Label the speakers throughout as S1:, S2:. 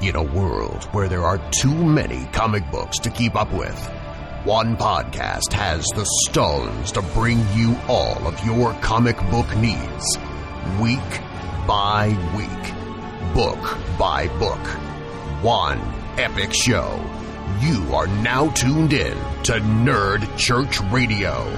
S1: In a world where there are too many comic books to keep up with, one podcast has the stones to bring you all of your comic book needs. Week by week. Book by book. One epic show. You are now tuned in to Nerd Church Radio.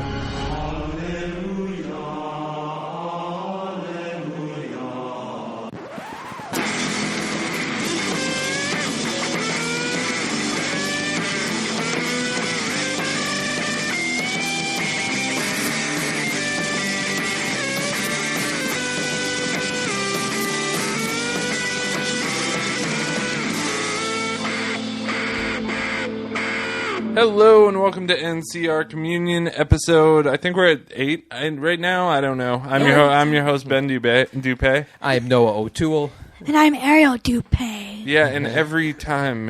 S2: Hello and welcome to NCR Communion episode. I think we're at 8 right now. I don't know. I'm your host Ben Dupay.
S3: I'm Noah O'Toole.
S4: And I'm Ariel Dupay.
S2: Yeah, and every time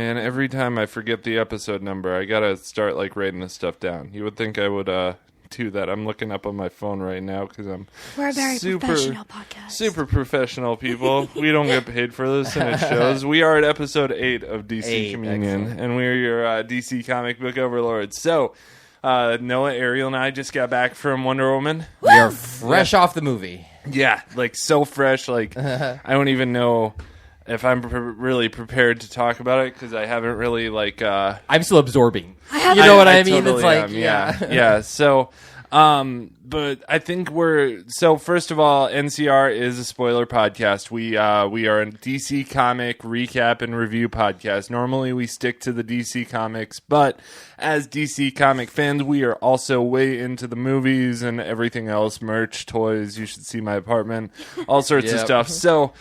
S2: I forget the episode number, I gotta start writing this stuff down. You would think I would do that. I'm looking up on my phone right now because
S4: we're a very professional podcast.
S2: Super professional people. We don't get paid for this, and it shows. We are at episode 8 of DC Communion, excellent. And we're your DC comic book overlords. So, Noah, Ariel, and I just got back from Wonder Woman.
S3: We are fresh off the movie.
S2: Yeah, so fresh. I don't even know if I'm really prepared to talk about it because I haven't really
S3: I'm still absorbing.
S4: You
S3: know what I mean?
S2: Totally
S3: it's
S2: yeah. So, but I think first of all, NCR is a spoiler podcast. We are a DC comic recap and review podcast. Normally we stick to the DC comics, but as DC comic fans, we are also way into the movies and everything else, merch, toys. You should see my apartment, all sorts of stuff. So,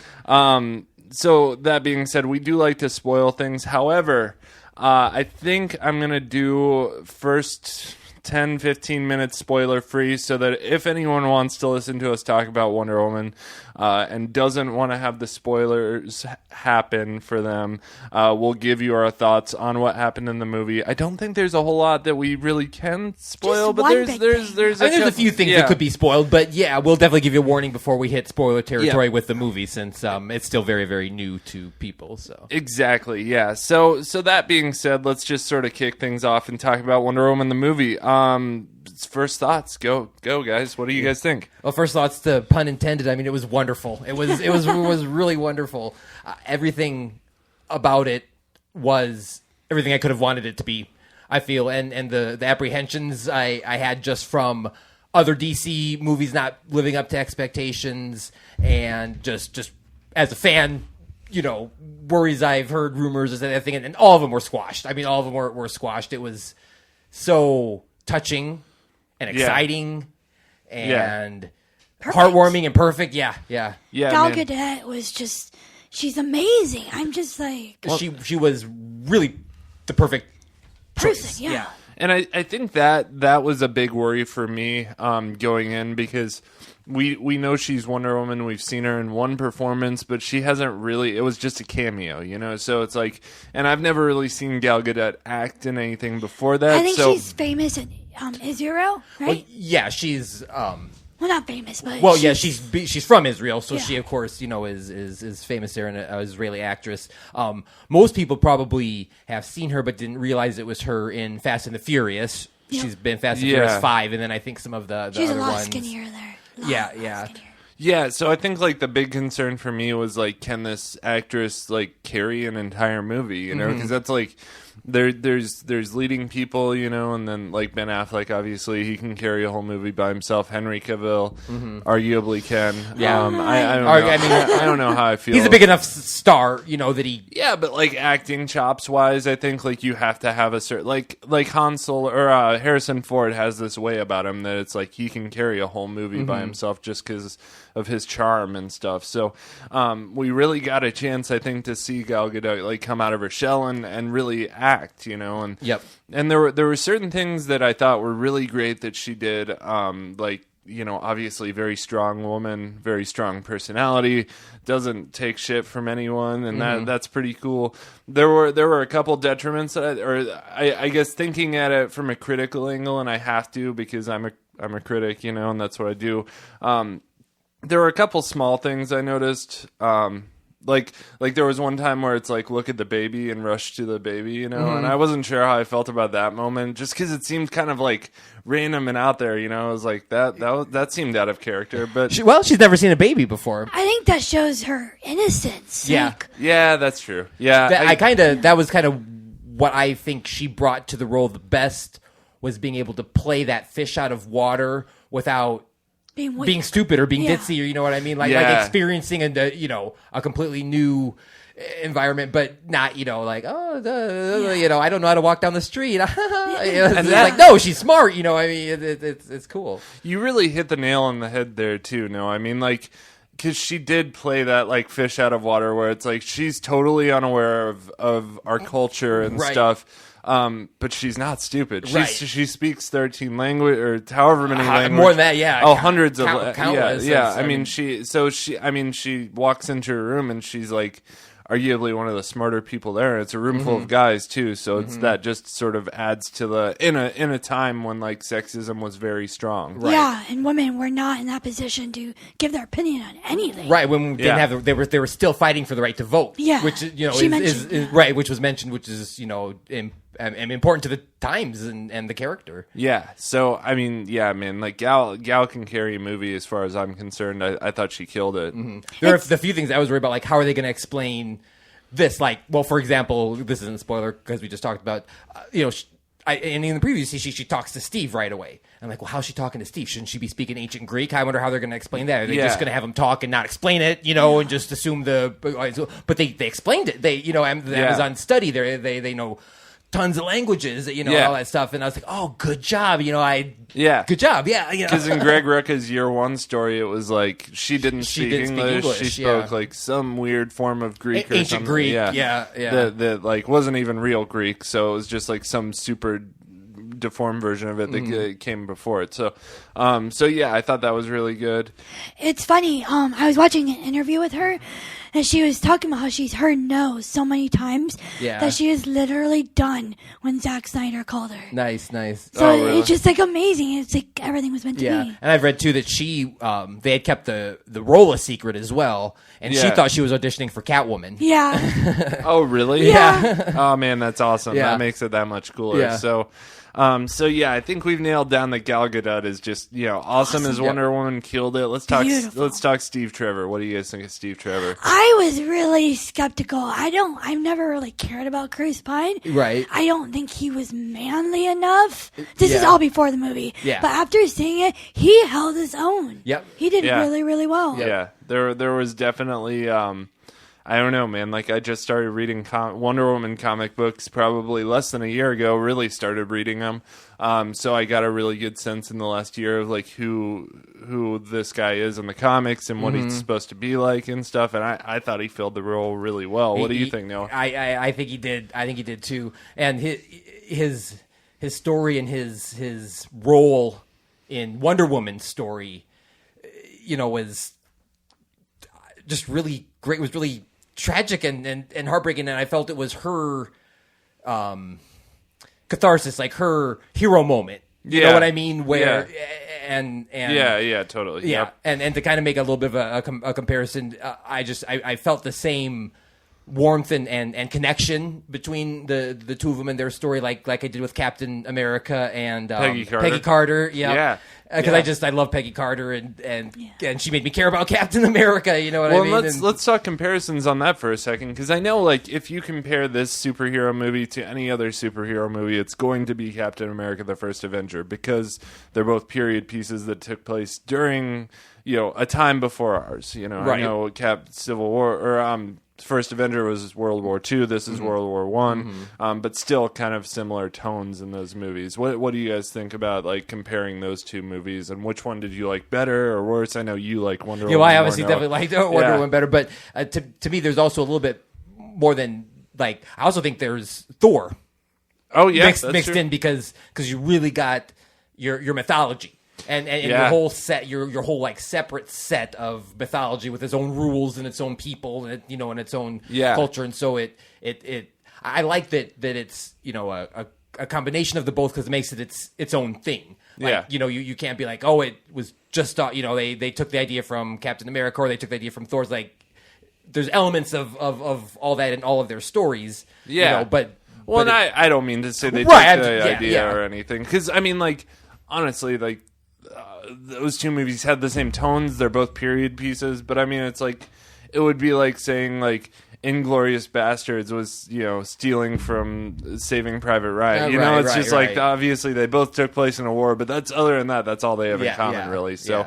S2: so that being said, we do like to spoil things. However, I think I'm going to do first 10, 15 minutes spoiler free so that if anyone wants to listen to us talk about Wonder Woman and doesn't want to have the spoilers happen for them, we'll give you our thoughts on what happened in the movie. I don't think there's a whole lot that we really can spoil, but there's a few things that could
S3: be spoiled, but yeah, we'll definitely give you a warning before we hit spoiler territory with the movie since it's still very, very new to people. So
S2: exactly, yeah. So that being said, let's just sort of kick things off and talk about Wonder Woman the movie. First thoughts, go guys. What do you guys think?
S3: Well, first thoughts, the pun intended. I mean, it was wonderful. It was really wonderful. Everything about it was everything I could have wanted it to be, I feel, and the apprehensions I had just from other DC movies not living up to expectations, and just as a fan, worries I've heard, rumors, and all of them were squashed. I mean, all of them were squashed. It was so touching and exciting and heartwarming and perfect. Yeah.
S4: Gal Gadot was she's amazing. I'm just
S3: she was really the perfect
S4: person.
S3: Choice.
S4: Yeah.
S2: And I think that was a big worry for me going in because we know she's Wonder Woman. We've seen her in one performance, but she hasn't really. It was just a cameo, So it's and I've never really seen Gal Gadot act in anything before that.
S4: I think she's famous in Israel, right?
S3: Well, yeah, she's.
S4: Well, not famous, but
S3: she's from Israel, so she of course is famous there, and an Israeli actress. Most people probably have seen her, but didn't realize it was her in Fast and the Furious. Yep. She's been Fast and Furious 5, and then I think some of the
S4: she's
S3: other
S4: a lot
S3: ones.
S4: Skinnier there.
S2: Yeah, so I think the big concern for me was can this actress carry an entire movie, because that's there's leading people, and then Ben Affleck, obviously he can carry a whole movie by himself. Henry Cavill arguably can.
S3: Yeah,
S2: I don't know how I feel.
S3: He's a big enough star, that he.
S2: Yeah, but acting chops wise, I think you have to have a certain like Han Solo or Harrison Ford has this way about him that it's he can carry a whole movie by himself just because of his charm and stuff. So we really got a chance, I think, to see Gal Gadot come out of her shell and really act, and
S3: yep.
S2: And there were certain things that I thought were really great that she did, obviously very strong woman, very strong personality, doesn't take shit from anyone, and that's pretty cool. There were a couple detriments that I guess thinking at it from a critical angle, and I have to because I'm a critic, and that's what I do. There were a couple small things I noticed. like there was one time where it's like, look at the baby and rush to the baby, you know,
S3: Mm-hmm.
S2: and I wasn't sure how I felt about that moment, just because it seemed kind of like random and out there, you know. I was like, that seemed out of character, but
S3: She's never seen a baby before.
S4: I think that shows her innocence.
S3: Yeah.
S4: Like,
S2: yeah, that's true. Yeah,
S3: That was kind of what I think she brought to the role the best, was being able to play that fish out of water without being stupid or being ditzy, or you know what I mean, like experiencing a completely new environment, but not you know I don't know how to walk down the street. It's like, no, she's smart. You know, I mean, it's cool.
S2: You really hit the nail on the head there too. No, I mean, like, because she did play that like fish out of water, where it's like she's totally unaware of our culture and stuff. But she's not stupid. She speaks 13 language or however many languages.
S3: More than that, yeah.
S2: Oh, hundreds of
S3: countless.
S2: Yeah. I mean, she walks into her room and she's like arguably one of the smarter people there. It's a room full of guys too, so it's that just sort of adds to the in a time when like sexism was very strong.
S4: Yeah, and women were not in that position to give their opinion on anything.
S3: Right, when we didn't have they were still fighting for the right to vote.
S4: Yeah,
S3: which you know
S4: is
S3: right, which was mentioned, which is important to the times and the character.
S2: Yeah, so I mean, yeah, man, like Gal can carry a movie as far as I'm concerned. I thought she killed it.
S3: There are the few things I was worried about, like how are they going to explain this? Like, well, for example, this isn't a spoiler because we just talked about, and in the previous scene, she talks to Steve right away. I'm like, well, how's she talking to Steve? Shouldn't she be speaking ancient Greek? I wonder how they're going to explain that. Are they just going to have him talk and not explain it, and just assume but they explained it. They, the Amazon study, they know tons of languages, all that stuff, and I was like, "Oh, good job!" Good job, yeah.
S2: Because in Greg Rucka's Year One story, it was like she didn't speak English. She spoke like some weird form of Greek or
S3: ancient
S2: something.
S3: Greek,
S2: yeah. That like wasn't even real Greek, so it was just like some super deformed version of it that came before it. So yeah, I thought that was really good.
S4: It's funny. I was watching an interview with her, and she was talking about how she's heard no so many times that she was literally done when Zack Snyder called her.
S3: Nice.
S4: So really? It's just like amazing. It's like everything was meant to be.
S3: And I've read too that she they had kept the role a secret as well, and she thought she was auditioning for Catwoman.
S4: Yeah.
S2: Oh really?
S4: Yeah.
S2: Oh man, that's awesome.
S3: Yeah.
S2: That makes it that much cooler.
S3: Yeah.
S2: So yeah, I think we've nailed down that Gal Gadot is just awesome as Wonder Woman, killed it. Let's talk Steve Trevor. What do you guys think of Steve Trevor?
S4: I was really skeptical. I've never really cared about Chris Pine.
S3: Right.
S4: I don't think he was manly enough. This is all before the movie.
S3: Yeah.
S4: But after seeing it, he held his own.
S3: Yep.
S4: He did really, really well.
S2: Yeah. There was definitely I don't know, man. Like, I just started reading Wonder Woman comic books probably less than a year ago. Really started reading them, so I got a really good sense in the last year of like who this guy is in the comics and what he's supposed to be like and stuff. And I thought he filled the role really well. What do you think, Noah?
S3: I think he did. I think he did too. And his story and his role in Wonder Woman's story, was just really great. It was really tragic and heartbreaking, and I felt it was her catharsis, like her hero moment. You know what I mean? Where and
S2: totally.
S3: Yeah,
S2: Yep.
S3: and to kind of make a little bit of a comparison, I felt the same warmth and connection between the two of them and their story, like I did with Captain America and Peggy Carter. Yeah. Because I love Peggy Carter and she made me care about Captain America. You know what I mean?
S2: Let's talk comparisons on that for a second, because I know like if you compare this superhero movie to any other superhero movie, it's going to be Captain America: The First Avenger, because they're both period pieces that took place during a time before ours.
S3: Right.
S2: I know Civil War or First Avenger was World War II. This is World War One, but still kind of similar tones in those movies. What do you guys think about like comparing those two movies, and which one did you like better or worse? I know you like Wonder Woman.
S3: I obviously definitely liked Wonder Woman better, but to me, there's also a little bit more than like. I also think there's Thor.
S2: Oh yeah,
S3: mixed in because you really got your mythology. And your whole set, your whole like separate set of mythology with its own rules and its own people and and its own culture, and so I like that it's a combination of the both, because it makes it its own thing. Like, you can't be like, oh, it was just they took the idea from Captain America or they took the idea from Thor's. Like there's elements of all that in all of their stories.
S2: Yeah,
S3: but
S2: and I don't mean to say they took the idea or anything, because I mean, like, honestly, like, those two movies had the same tones. They're both period pieces, but I mean, it's like, it would be like saying, like, Inglourious Bastards was, stealing from Saving Private Ryan. It's just like, obviously they both took place in a war, but other than that, that's all they have in common, really. So,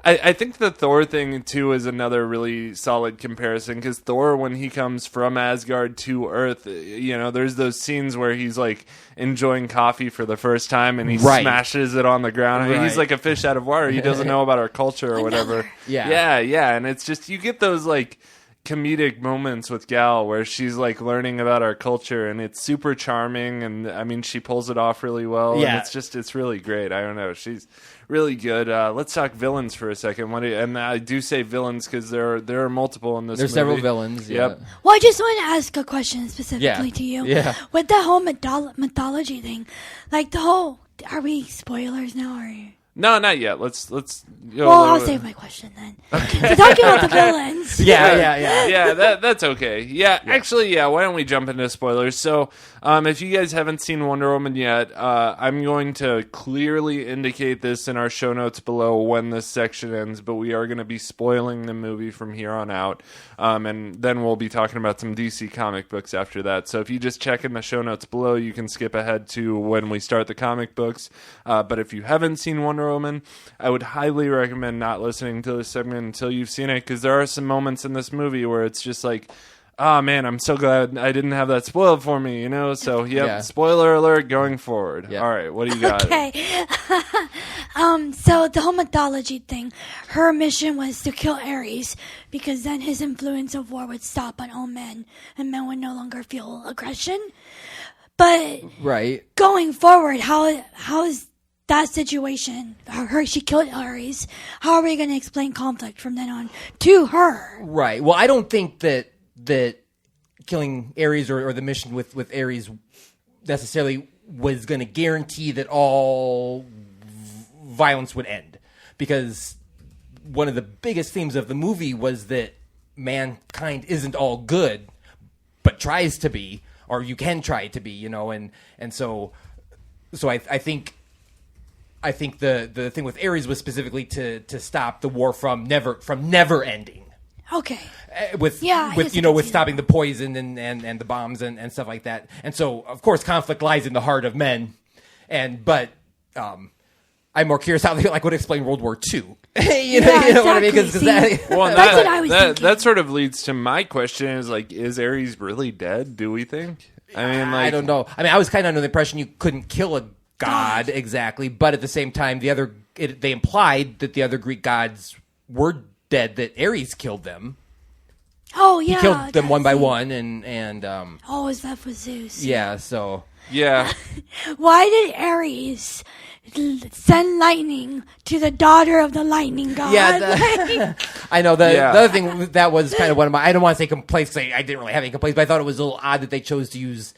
S2: I think the Thor thing too is another really solid comparison, because Thor, when he comes from Asgard to Earth, there's those scenes where he's like enjoying coffee for the first time and he smashes it on the ground. He's like a fish out of water. He doesn't know about our culture or whatever. Yeah, and it's just, you get those like comedic moments with Gal where she's like learning about our culture, and it's super charming, and I mean, she pulls it off really well. And it's really great. I don't know, she's really good. Let's talk villains for a second. And I do say villains because there are multiple in this
S3: There's
S2: movie.
S3: several villains.
S2: Yep.
S4: Well, I just want to ask a question specifically to you.
S3: Yeah.
S4: With the whole mythology thing, like the whole, are we spoilers now, or?
S2: No, not yet. Let's.
S4: I'll save my question then. So talking about the villains.
S2: Yeah. That's okay. Yeah, actually, why don't we jump into spoilers? So, if you guys haven't seen Wonder Woman yet, I'm going to clearly indicate this in our show notes below when this section ends, but we are going to be spoiling the movie from here on out, and then we'll be talking about some DC comic books after that. So if you just check in the show notes below, you can skip ahead to when we start the comic books. But if you haven't seen Wonder Woman, I would highly recommend not listening to this segment until you've seen it, because there are some moments in this movie where it's just like, oh man, I'm so glad I didn't have that spoiled for me, So, spoiler alert going forward. All right, what do you got?
S4: Okay. So the whole mythology thing, her mission was to kill Ares, because then his influence of war would stop on all men, and men would no longer feel aggression. But going forward, how is that situation, she killed Ares, how are we going to explain conflict from then on to her?
S3: Right. Well, I don't think that killing Ares or the mission with Ares necessarily was going to guarantee that all violence would end, because one of the biggest themes of the movie was that mankind isn't all good, but tries to be, or you can try to be, and so I think the thing with Ares was specifically to stop the war from never ending.
S4: Okay.
S3: With stopping the poison and the bombs and stuff like that. And so, of course, conflict lies in the heart of men. But I'm more curious how they would explain World War II. you know what I mean? Because
S4: that's what I was thinking.
S2: That sort of leads to my question: is Ares really dead? Do we think?
S3: I don't know. I mean, I was kind of under the impression you couldn't kill a god exactly, but at the same time, they implied that the other Greek gods were dead, that Ares killed them.
S4: Oh yeah,
S3: he killed them one by one, and
S4: is that for Zeus?
S3: Yeah, so
S2: yeah.
S4: Why did Ares send lightning to the daughter of the lightning god?
S3: Yeah, I know. The other thing that was kind of one of my, I don't want to say complaints, because I didn't really have any complaints, but I thought it was a little odd that they chose to use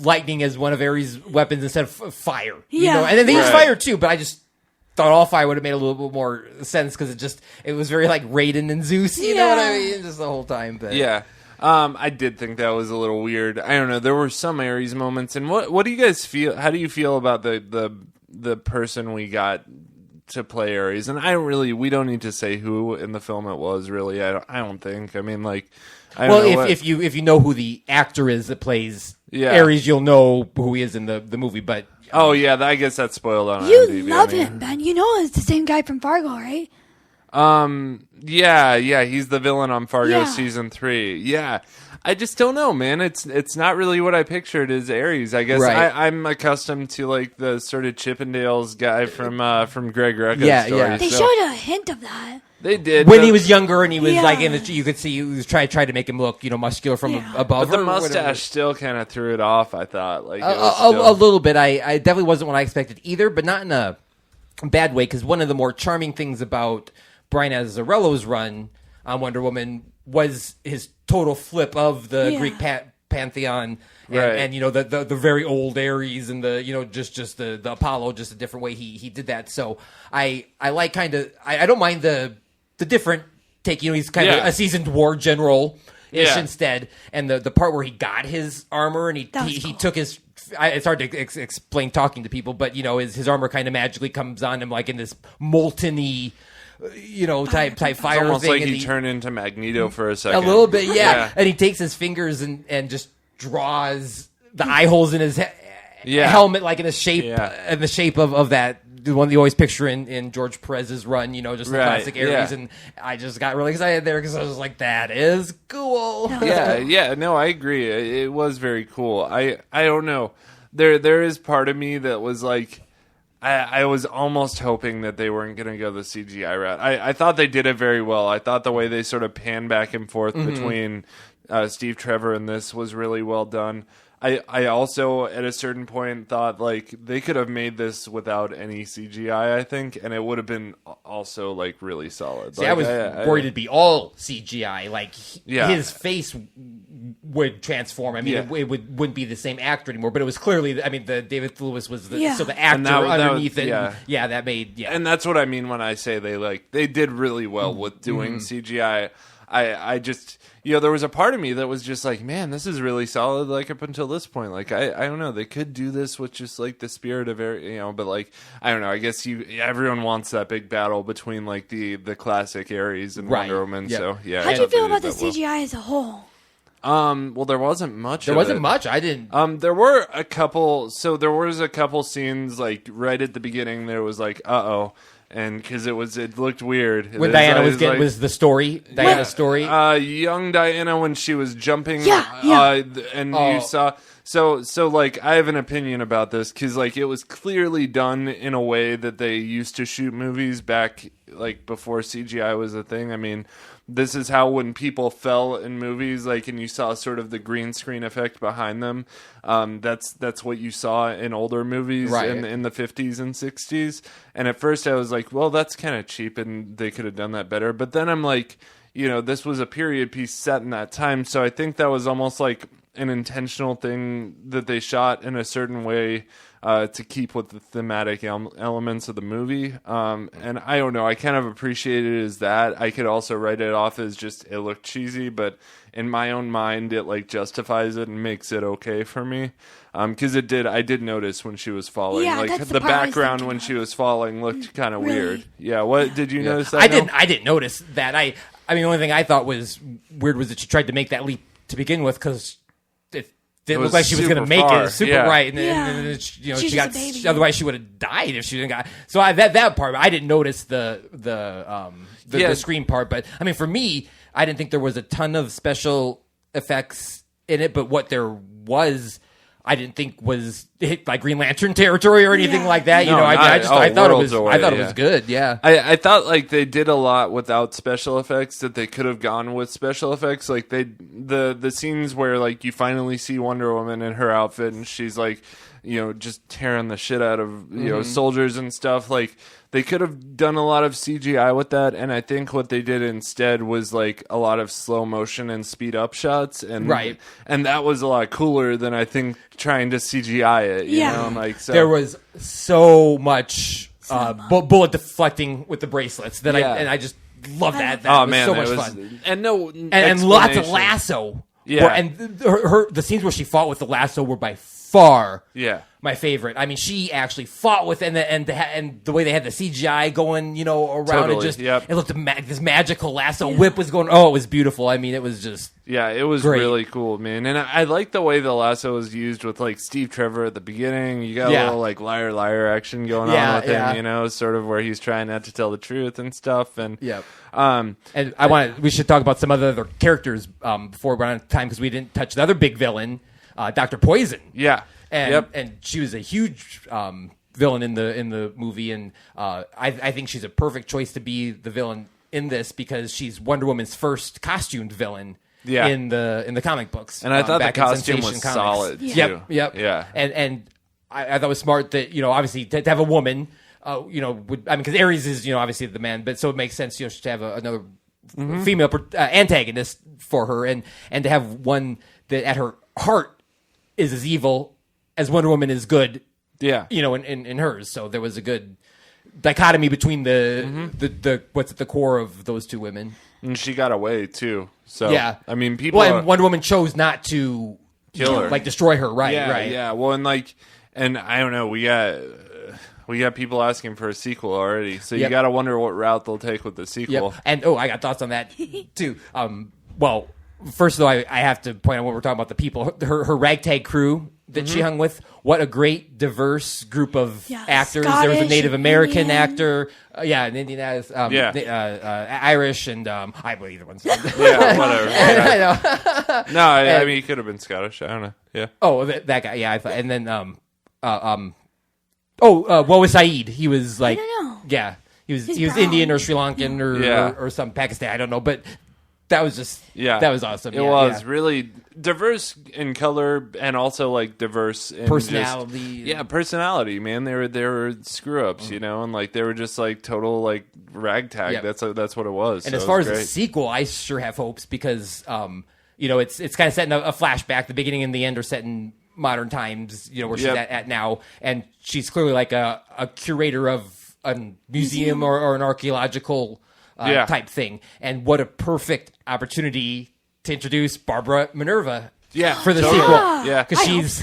S3: lightning as one of Ares' weapons instead of fire. And then they use fire too, but I just thought all fire would have made a little bit more sense, because it was very like Raiden and Zeus, you know what I mean? Just the whole time. But.
S2: Yeah. I did think that was a little weird. I don't know. There were some Ares moments. And what do you guys feel? How do you feel about the person we got to play Ares? And we don't need to say who in the film it was, really. I don't think. I mean, like, I don't know
S3: if you know who the actor is that plays Ares, you'll know who he is in the movie, but.
S2: Oh, yeah, I guess that's spoiled on
S4: You
S2: IMDb.
S4: love him, Ben. You know it's the same guy from Fargo, right?
S2: Yeah, he's the villain on Fargo season 3. Yeah, I just don't know, man. It's not really what I pictured as Ares. I guess I'm accustomed to like the sort of Chippendales guy from Greg Rucka's story.
S4: Yeah. They showed a hint of that.
S2: They did
S3: when he was younger, and he was like you could see he was trying to make him look muscular from above.
S2: But the mustache still kind of threw it off. I thought like
S3: a little bit. I definitely wasn't what I expected either, but not in a bad way. Because one of the more charming things about Brian Azzarello's run on Wonder Woman was his total flip of the Greek pantheon, and the very old Ares, and the just the Apollo, just a different way he did that. So I like I don't mind the different take, he's kind of a seasoned war general instead. And the part where he got his armor and he took his, it's hard to explain talking to people, but his armor kind of magically comes on him like in this molten-y, type fire
S2: it's almost
S3: thing.
S2: Like he turned into Magneto for a second.
S3: A little bit, yeah. And he takes his fingers and just draws the eye holes in his helmet, like in the shape of that. The one you always picture in George Perez's run, just the classic Ares, and I just got really excited there because I was like, "That is cool."
S2: No, I agree. It was very cool. I don't know. There is part of me that was like, I was almost hoping that they weren't going to go the CGI route. I thought they did it very well. I thought the way they sort of panned back and forth between Steve Trevor and this was really well done. I also, at a certain point, thought, like, they could have made this without any CGI, I think, and it would have been also, like, really solid.
S3: See, like, I was worried it'd be all CGI. Like, his face would transform. I mean, it wouldn't be the same actor anymore, but it was clearly, the David Lewis was the actor underneath it. That made,
S2: And that's what I mean when I say they did really well with doing CGI. I just, there was a part of me that was just like, man, this is really solid, like, up until this point. Like, I don't know, they could do this with just, like, the spirit of, but, like, I don't know, I guess everyone wants that big battle between, like, the classic Ares and Wonder Woman, so, yeah.
S4: How'd you feel about the CGI as a whole?
S2: Well, there wasn't much.
S3: There wasn't much. I didn't.
S2: There were a couple, there was a couple scenes, like, right at the beginning, there was, like, and because it looked weird.
S3: When Diana was the story, Diana's story.
S2: Young Diana when she was jumping. And you saw. So like I have an opinion about this because like it was clearly done in a way that they used to shoot movies back like before CGI was a thing. I mean, this is how when people fell in movies, like, and you saw sort of the green screen effect behind them. That's what you saw in older movies in the 50s and 60s. And at first I was like, well, that's kind of cheap and they could have done that better. But then I'm like, this was a period piece set in that time. So I think that was almost like an intentional thing that they shot in a certain way to keep with the thematic elements of the movie. And I don't know, I kind of appreciate it as that. I could also write it off as just it looked cheesy, but in my own mind it like justifies it and makes it okay for me. Because I did notice when she was falling, like the background when she was falling looked kind of weird. Yeah, what did you notice that?
S3: I didn't notice that. I mean, the only thing I thought was weird was that she tried to make that leap to begin with because it didn't look like she was going to make it super right, and then she got. Otherwise, she would have died if she didn't got. So that part, I didn't notice the screen part. But I mean, for me, I didn't think there was a ton of special effects in it. But what there was, I didn't think was hit like Green Lantern territory or anything like that. I thought it was good. Yeah,
S2: I thought like they did a lot without special effects that they could have gone with special effects. Like the scenes where like you finally see Wonder Woman in her outfit and she's like, just tearing the shit out of soldiers and stuff. Like they could have done a lot of CGI with that, and I think what they did instead was like a lot of slow motion and speed up shots, and and that was a lot cooler than I think trying to CGI it. You know? Like
S3: there was so much bullet deflecting with the bracelets that I just love that. That was so much fun, and lots of lasso.
S2: Yeah,
S3: and the scenes where she fought with the lasso were by far my favorite. I mean, she actually fought with and the way they had the CGI going, around it just it looked this magical lasso whip was going. Oh, it was beautiful. I mean, it was just
S2: it was
S3: great.
S2: Really cool, man. And I like the way the lasso was used with like Steve Trevor at the beginning. You got a little like liar action going on with him, sort of where he's trying not to tell the truth and stuff. And
S3: and we should talk about some other characters before we run out of time because we didn't touch the other big villain. Dr. Poison.
S2: Yeah.
S3: And she was a huge villain in the movie, and I think she's a perfect choice to be the villain in this because she's Wonder Woman's first costumed villain in the comic books.
S2: And I thought the costume was solid too.
S3: Yep. Yeah. And I thought it was smart that obviously to have a woman, because Ares is obviously the man, but so it makes sense to have another female antagonist for her, and to have one that at her heart is as evil as Wonder Woman is good. Yeah, in hers. So there was a good dichotomy between the what's at the core of those two women.
S2: And she got away too. So
S3: Yeah.
S2: I mean, people.
S3: Well, and Wonder Woman chose not to
S2: Kill her.
S3: like destroy her. Right.
S2: Yeah,
S3: right.
S2: yeah. Well, and I don't know. We got people asking for a sequel already, so you
S3: Yep.
S2: got to wonder what route they'll take with the sequel.
S3: Yep. And I got thoughts on that too. Well, first though, I have to point out when we're talking about the people, her ragtag crew that she hung with. What a great diverse group of actors. There was a
S4: Scottish,
S3: Native American
S4: Indian.
S3: actor, an Indian, Irish, and I believe either one's.
S2: Yeah, whatever.
S3: I know.
S2: No, I mean, he could have been Scottish. I don't know. Yeah.
S3: Oh, that guy. Yeah, I thought. And then what was Saeed? He was like,
S4: I don't know.
S3: Yeah, he was
S4: brown.
S3: Indian or Sri Lankan or some Pakistan. I don't know, but that was just that was awesome.
S2: It was really diverse in color and also like diverse in
S3: personality.
S2: Personality, man. They were screw ups, you know, and like they were just like total like ragtag.
S3: Yep.
S2: That's what it was.
S3: And
S2: so
S3: as far as
S2: great.
S3: the sequel, I sure have hopes because it's kind of set in a flashback. The beginning and the end are set in modern times, where she's at now, and she's clearly like a curator of a museum or an archaeological type thing. And what a perfect opportunity to introduce Barbara Minerva for the sequel.
S2: Yeah.
S3: Because she's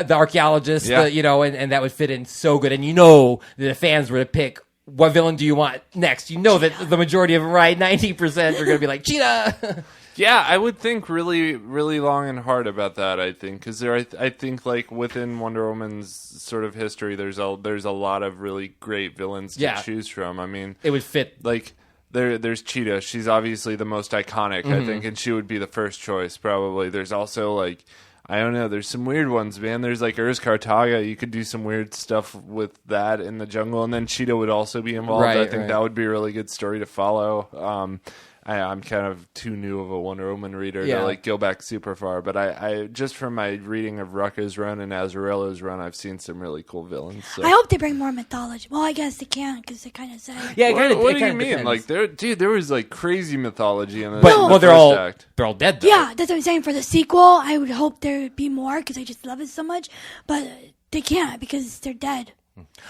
S3: the archaeologist,
S2: Yeah.
S3: and that would fit in so good. And that the fans were to pick, what villain do you want next? That the majority of them, right, 90% are going to be like, Cheetah!
S2: Yeah, I would think really, really long and hard about that. I think because I think like within Wonder Woman's sort of history, there's a lot of really great villains to choose from. I mean,
S3: it would fit.
S2: Like there's Cheetah. She's obviously the most iconic, I think, and she would be the first choice probably. There's also like, I don't know. There's some weird ones, man. There's like Urs Kartaga. You could do some weird stuff with that in the jungle, and then Cheetah would also be involved. I think that would be a really good story to follow. I'm kind of too new of a Wonder Woman reader to like go back super far, but I just from my reading of Rucka's run and Azarella's run, I've seen some really cool villains. So.
S4: I hope they bring more mythology. Well, I guess they can't because they kind of say.
S3: Yeah,
S2: what do you mean? Like there was like crazy mythology in this.
S3: But they're all dead though.
S4: Yeah, that's what I'm saying. For the sequel, I would hope there would be more because I just love it so much. But they can't because they're dead.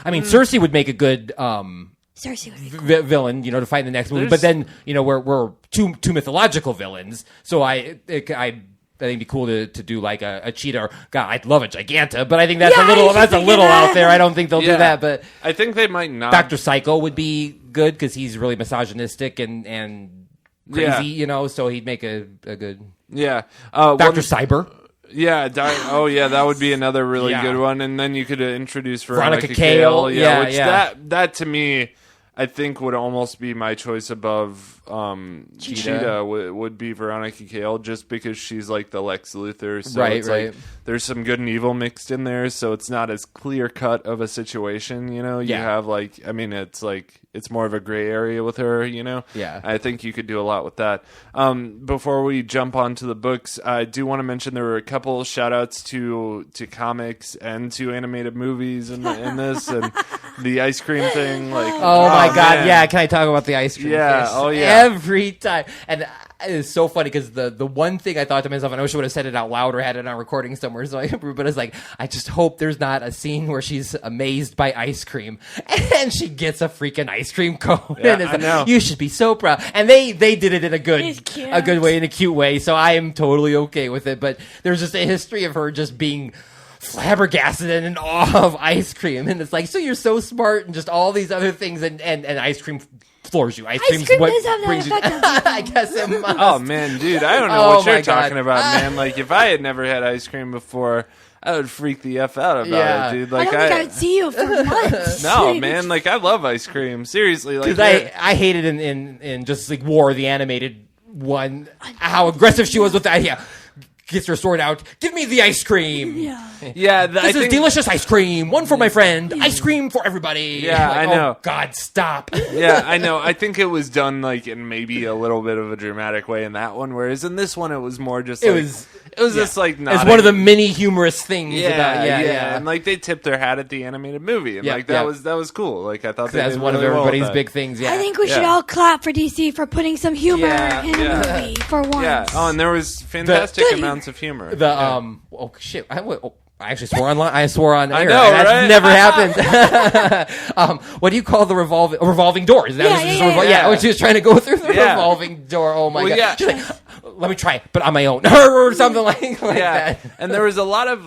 S3: I mean, Cersei would make a good
S4: Cersei would be cool.
S3: villain, to fight in the next movie. But then, we're two mythological villains. So I think it'd be cool to do like a Cheetah. God, I'd love a Giganta, but I think that's a little out there. I don't think they'll do that. But
S2: I think they might not.
S3: Dr. Psycho would be good because he's really misogynistic and crazy, So he'd make a good Dr. Cyber.
S2: Yeah, that would be another really good one. And then you could introduce Veronica
S3: Cale.
S2: Which that to me, I think would almost be my choice above Cheetah would be Veronica Cale, just because she's like the Lex Luthor. So it's like there's some good and evil mixed in there, so it's not as clear cut of a situation. You have like, I mean, it's like it's more of a gray area with her.
S3: Yeah.
S2: I think you could do a lot with that. Before we jump onto the books, I do want to mention there were a couple shout outs to comics and to animated movies in this, and the ice cream thing. Like,
S3: oh my God,
S2: man.
S3: Yeah! Can I talk about the ice cream?
S2: Yeah,
S3: fish?
S2: oh yeah.
S3: Every time, and it's so funny because the one thing I thought to myself, and I wish I would have said it out loud or had it on recording somewhere. But it's like, I just hope there's not a scene where she's amazed by ice cream and she gets a freaking ice cream cone.
S2: Yeah,
S3: and it's
S2: I know.
S3: You should be so proud. And they did it in a good way, in a cute way. So I am totally okay with it. But there's just a history of her just being flabbergasted and in awe of ice cream, and it's like, so you're so smart and just all these other things, and ice cream floors you. Ice cream's
S4: cream
S3: what
S4: does have that
S3: brings you.
S4: effect on people.
S3: I guess it must.
S2: Oh man, dude, I don't know what
S3: my
S2: you're
S3: God.
S2: talking about, man. Like if I had never had ice cream before, I would freak the F out about it, dude. Like
S4: I don't think I would see you for months.
S2: No, man, like I love ice cream. Seriously, like
S3: because I hated in Justice League War, the animated one, how aggressive she was with that. Yeah. Gets her sword out. Give me the ice cream.
S2: Yeah.
S3: This is delicious ice cream. One for my friend. Ice cream for everybody.
S2: Yeah,
S3: like,
S2: I know.
S3: Oh God, stop.
S2: Yeah, I know. I think it was done like in maybe a little bit of a dramatic way in that one, whereas in this one it was more just. It was just like not.
S3: It's one of the many humorous things. Yeah,
S2: and like they tipped their hat at the animated movie, and like that was cool. Like I thought
S3: that's one
S2: really
S3: of everybody's
S2: well
S3: big things. Yeah,
S4: I think we should all clap for DC for putting some humor in a movie for once.
S2: Yeah. Oh, and there was fantastic amounts of humor.
S3: Oh shit! I actually swore I swore on air.
S2: I know,
S3: That's never happened. What do you call the revolving door? Is that when she was trying to go through the revolving door. Oh my god!
S2: Yeah.
S3: She's like, let me try it, but on my own, or something like that.
S2: And there was a lot of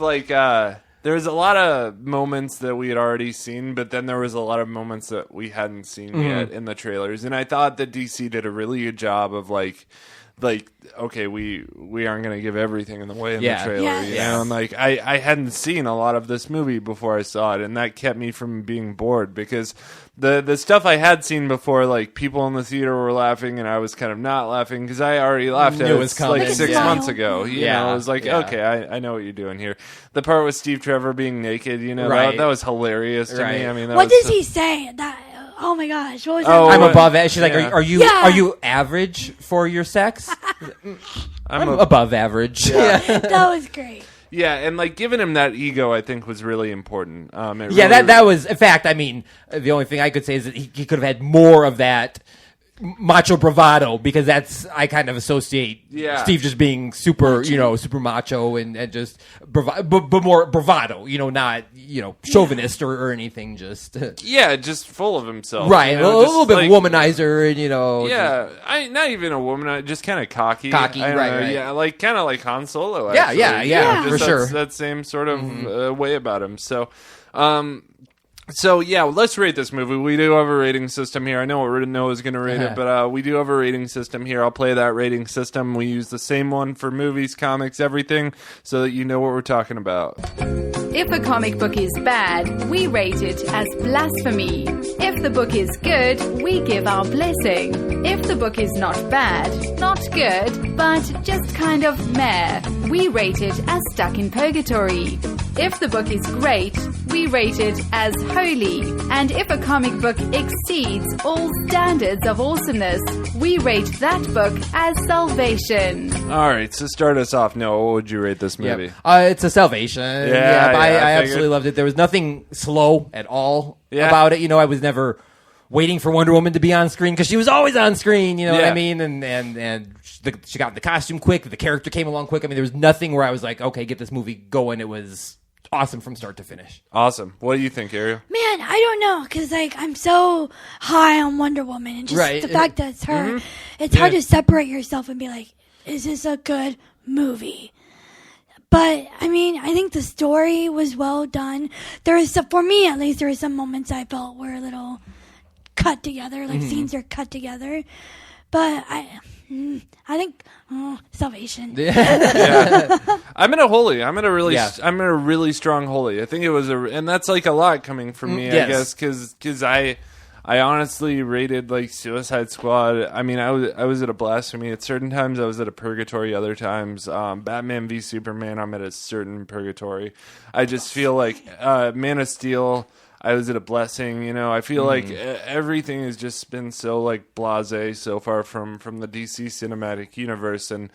S2: moments that we had already seen, but then there was a lot of moments that we hadn't seen yet in the trailers. And I thought that DC did a really good job of like, okay, we aren't going to give everything in the way in the trailer.
S4: Yes.
S2: You know? And like, I hadn't seen a lot of this movie before I saw it, and that kept me from being bored because the stuff I had seen before, like people in the theater were laughing and I was kind of not laughing because I already laughed at it like 6 months ago. You know, I was like, okay, I know what you're doing here. The part with Steve Trevor being naked, you know, that was hilarious to me. I mean,
S4: what does he say? Oh my gosh! What was that?
S3: I'm above it. She's like, "Are you average for your sex?" I'm above average.
S4: Yeah. That was great.
S2: Yeah, and like giving him that ego, I think was really important.
S3: That was. In fact, I mean, the only thing I could say is that he could have had more of that macho bravado because I kind of associate Steve just being super, super macho and just but more bravado, not chauvinist or anything. Just
S2: just full of himself,
S3: right? A little bit like, womanizer, and
S2: not even a woman, just kind of cocky,
S3: right?
S2: Yeah, like kind of like Han Solo.
S3: Actually. Yeah, for sure.
S2: That same sort of way about him. So. So, let's rate this movie. We do have a rating system here. I know what Noah is going to rate it, but we do have a rating system here. I'll play that rating system. We use the same one for movies, comics, everything, so that you know what we're talking about.
S5: If a comic book is bad, we rate it as blasphemy. If the book is good, we give our blessing. If the book is not bad, not good, but just kind of meh, we rate it as stuck in purgatory. If the book is great, we rate it as holy. And if a comic book exceeds all standards of awesomeness, we rate that book as salvation.
S2: All right, so start us off, Noah. What would you rate this movie?
S3: It's a salvation. I absolutely loved it. There was nothing slow at all about it. I was never waiting for Wonder Woman to be on screen because she was always on screen. You know what I mean? And she got the costume quick. The character came along quick. I mean, there was nothing where I was like, okay, get this movie going. It was awesome from start to finish.
S2: Awesome. What do you think, Ariel?
S4: Man, I don't know, because I'm so high on Wonder Woman, and just the fact that it's her, it's hard to separate yourself and be like, is this a good movie? But I mean, I think the story was well done. For me at least, there were some moments I felt were a little cut together, like scenes are cut together. But I think salvation.
S2: I'm in a holy. I'm in a really strong holy. I think it was and that's like a lot coming from me, I guess, because I honestly rated like Suicide Squad. I mean, I was at a blasphemy at certain times. I was at a purgatory other times. Batman v Superman, I'm at a certain purgatory. I just feel like Man of Steel, I was at a blessing. I feel like everything has just been so like blasé so far from the DC cinematic universe, and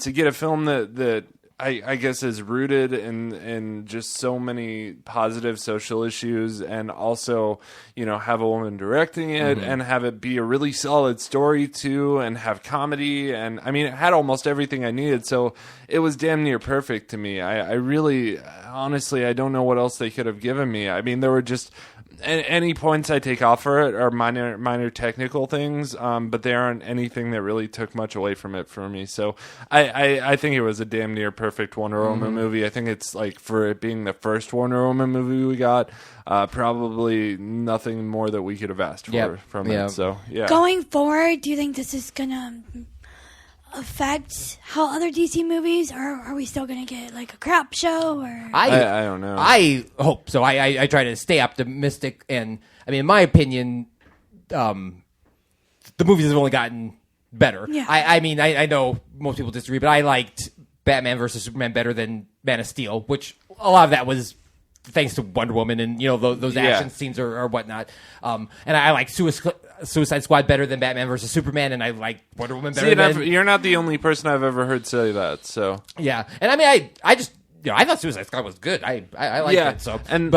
S2: to get a film that I guess is rooted in just so many positive social issues, and also have a woman directing it and have it be a really solid story too, and have comedy, and I mean it had almost everything I needed, so it was damn near perfect to me. I really honestly I don't know what else they could have given me. I mean there were just any points I take off for it are minor technical things, but they aren't anything that really took much away from it for me. So I think it was a damn near perfect Wonder Woman movie. I think it's like, for it being the first Wonder Woman movie we got, probably nothing more that we could have asked for from it. So
S4: Going forward, do you think this is gonna affect how other DC movies, or are we still going to get like a crap show? Or
S2: I don't know.
S3: I hope so. I try to stay optimistic, and I mean, in my opinion, the movies have only gotten better. Yeah. I mean, I know most people disagree, but I liked Batman versus Superman better than Man of Steel, which a lot of that was thanks to Wonder Woman and those action scenes or whatnot. And I like Suicide Squad better than Batman versus Superman, and I like Wonder Woman better than...
S2: You're not the only person I've ever heard say that, so...
S3: Yeah, and I mean, I just... I thought Suicide Squad was good. I liked it. So,
S2: and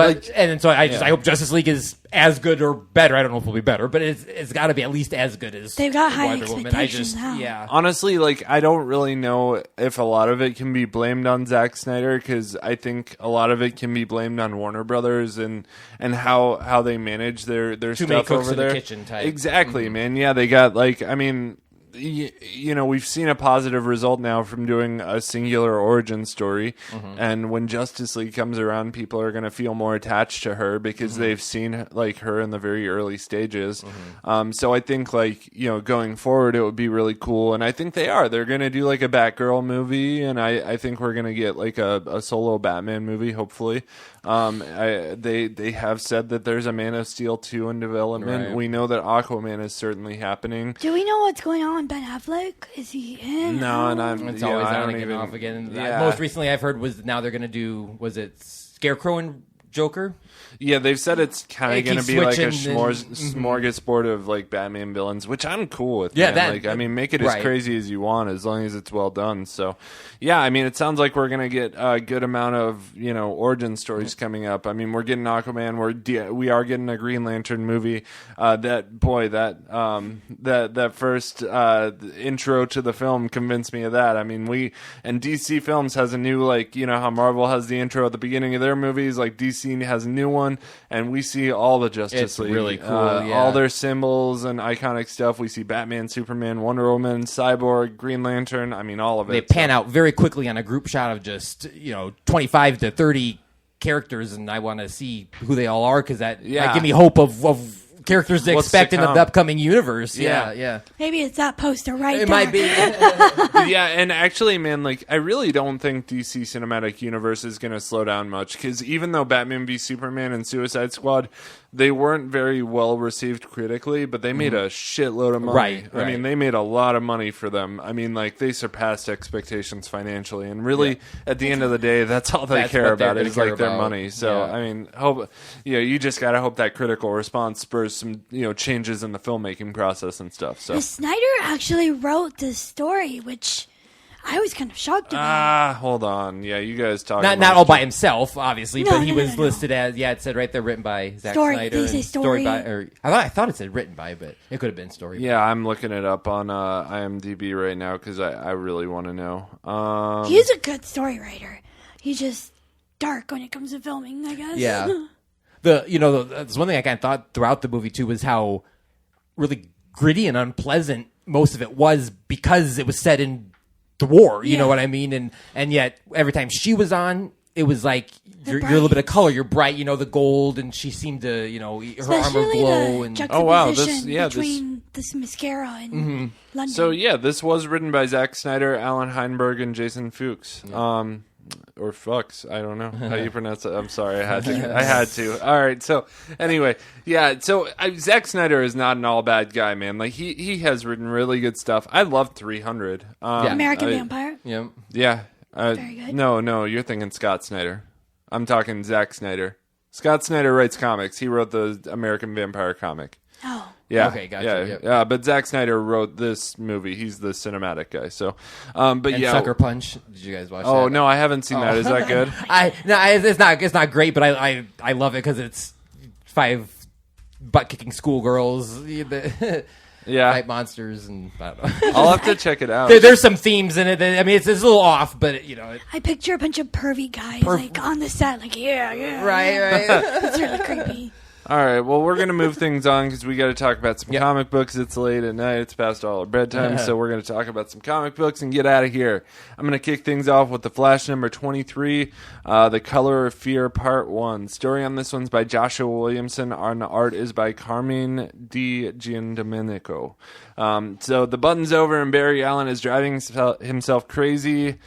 S3: so I hope Justice League is as good or better. I don't know if it'll be better, but it's got to be at least as good as
S4: they've got high
S3: Wonder
S4: expectations
S3: Woman.
S4: now.
S2: Honestly, like I don't really know if a lot of it can be blamed on Zack Snyder, because I think a lot of it can be blamed on Warner Brothers and how they manage their
S3: Too many
S2: stuff
S3: cooks
S2: over
S3: in the
S2: there.
S3: kitchen type.
S2: Exactly, man. Yeah, they got we've seen a positive result now from doing a singular origin story, and when Justice League comes around, people are going to feel more attached to her because they've seen like her in the very early stages. So I think going forward, it would be really cool, and I think they're going to do like a Batgirl movie, and I think we're going to get like a solo Batman movie, hopefully. They have said that there's a Man of Steel 2 in development.
S3: Right.
S2: We know that Aquaman is certainly happening.
S4: Do we know what's going on with Ben Affleck? Is he in?
S2: No, and
S3: It's always
S2: I
S3: on
S2: don't
S3: again,
S2: even,
S3: off again.
S2: Yeah.
S3: Most recently, I've heard was now they're going to do Scarecrow and Joker.
S2: Yeah, they've said it's kind
S3: It
S2: of going to
S3: keeps
S2: be like a
S3: switching
S2: smorgasbord of like Batman villains, which I'm cool with.
S3: Yeah,
S2: man. Make it as
S3: right.
S2: crazy as you want, as long as it's well done. So, yeah, it sounds like we're going to get a good amount of origin stories coming up. We're getting Aquaman. We are getting a Green Lantern movie. That first intro to the film convinced me of that. And DC Films has a new how Marvel has the intro at the beginning of their movies. Like DC has a new one, and we see all the Justice League.
S3: Really cool.
S2: All their symbols and iconic stuff. We see Batman, Superman, Wonder Woman, Cyborg, Green Lantern. All of it.
S3: They pan out very quickly on a group shot of just 25 to 30 characters, and I want to see who they all are because that might give me hope of characters to expect in the upcoming universe. Yeah.
S4: Maybe it's that poster right there.
S3: It might be.
S2: Yeah, and actually, man, I really don't think DC Cinematic Universe is going to slow down much, because even though Batman v Superman and Suicide Squad, they weren't very well received critically, but they made a shitload of money.
S3: Right.
S2: They made a lot of money for them. They surpassed expectations financially, and really, at the end of the day, that's all they care about is their money. So, hope you just got to hope that critical response spurs some changes in the filmmaking process and stuff. So
S4: Snyder actually wrote this story, which I was kind of shocked about.
S2: Hold on. Yeah, you guys talk.
S3: Not all by himself, obviously, but he was
S4: No.
S3: listed as it said right there, written by Zack
S4: Story.
S3: Snyder.
S4: Did he say
S3: and
S4: story?
S3: by, or I thought it said written by, but it could have been story.
S2: Yeah, I'm looking it up on IMDb right now because I really want to know.
S4: He's a good story writer. He's just dark when it comes to filming, I guess.
S3: Yeah. There's one thing I kind of thought throughout the movie too was how really gritty and unpleasant most of it was, because it was set in the war. You know what I mean? And yet every time she was on, it was like you're a little bit of color. You're bright, the gold, and she seemed to, her armor glow. And
S4: between this mascara and London.
S2: So yeah, this was written by Zack Snyder, Alan Heinberg, and Jason Fuchs. Or Fuchs, I don't know how you pronounce it. I'm sorry, I had to. All right, so anyway, yeah. So Zack Snyder is not an all bad guy, man. He has written really good stuff. I love 300.
S4: American Vampire.
S2: Yeah.
S4: Very good.
S2: No, you're thinking Scott Snyder. I'm talking Zack Snyder. Scott Snyder writes comics. He wrote the American Vampire comic.
S4: Oh.
S2: Yeah.
S3: Okay, gotcha.
S2: Yeah. But Zack Snyder wrote this movie. He's the cinematic guy. So,
S3: and Sucker Punch. Did you guys watch that?
S2: Oh no, I haven't seen that. Is that good?
S3: It's not great, but I love it because it's 5 butt kicking schoolgirls.
S2: Yeah.
S3: Fight monsters, and I don't know.
S2: I'll have to check it out.
S3: There's some themes in it. It's a little off, but
S4: I picture a bunch of pervy guys on the set,
S3: right.
S4: It's really creepy.
S2: All right, well, we're going to move things on because we got to talk about some comic books. It's late at night. It's past all our bedtime, so we're going to talk about some comic books and get out of here. I'm going to kick things off with The Flash number 23, The Color of Fear Part 1. Story on this one's by Joshua Williamson, and art is by Carmine Di Giandomenico. So the button's over, and Barry Allen is driving himself crazy,